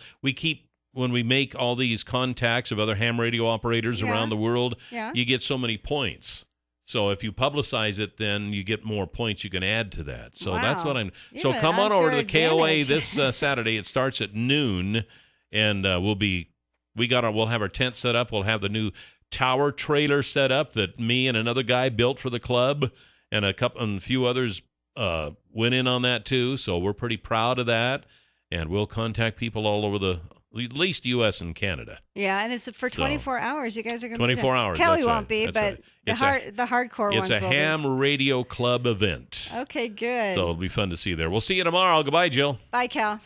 when we make all these contacts of other ham radio operators around the world, you get so many points. So if you publicize it, then you get more points you can add to that. So that's what I'm. So come on over to the KOA this Saturday. It starts at noon, and we'll have our tent set up. We'll have the new tower trailer set up that me and another guy built for the club, and a few others went in on that too. So we're pretty proud of that, and we'll contact people all over at least U.S. and Canada. Yeah, and it's for 24 hours. You guys are going to be 24 hours. Kelly won't be, but the hardcore ones will be. It's a ham radio club event. Okay, good. So it'll be fun to see you there. We'll see you tomorrow. Goodbye, Jill. Bye, Cal.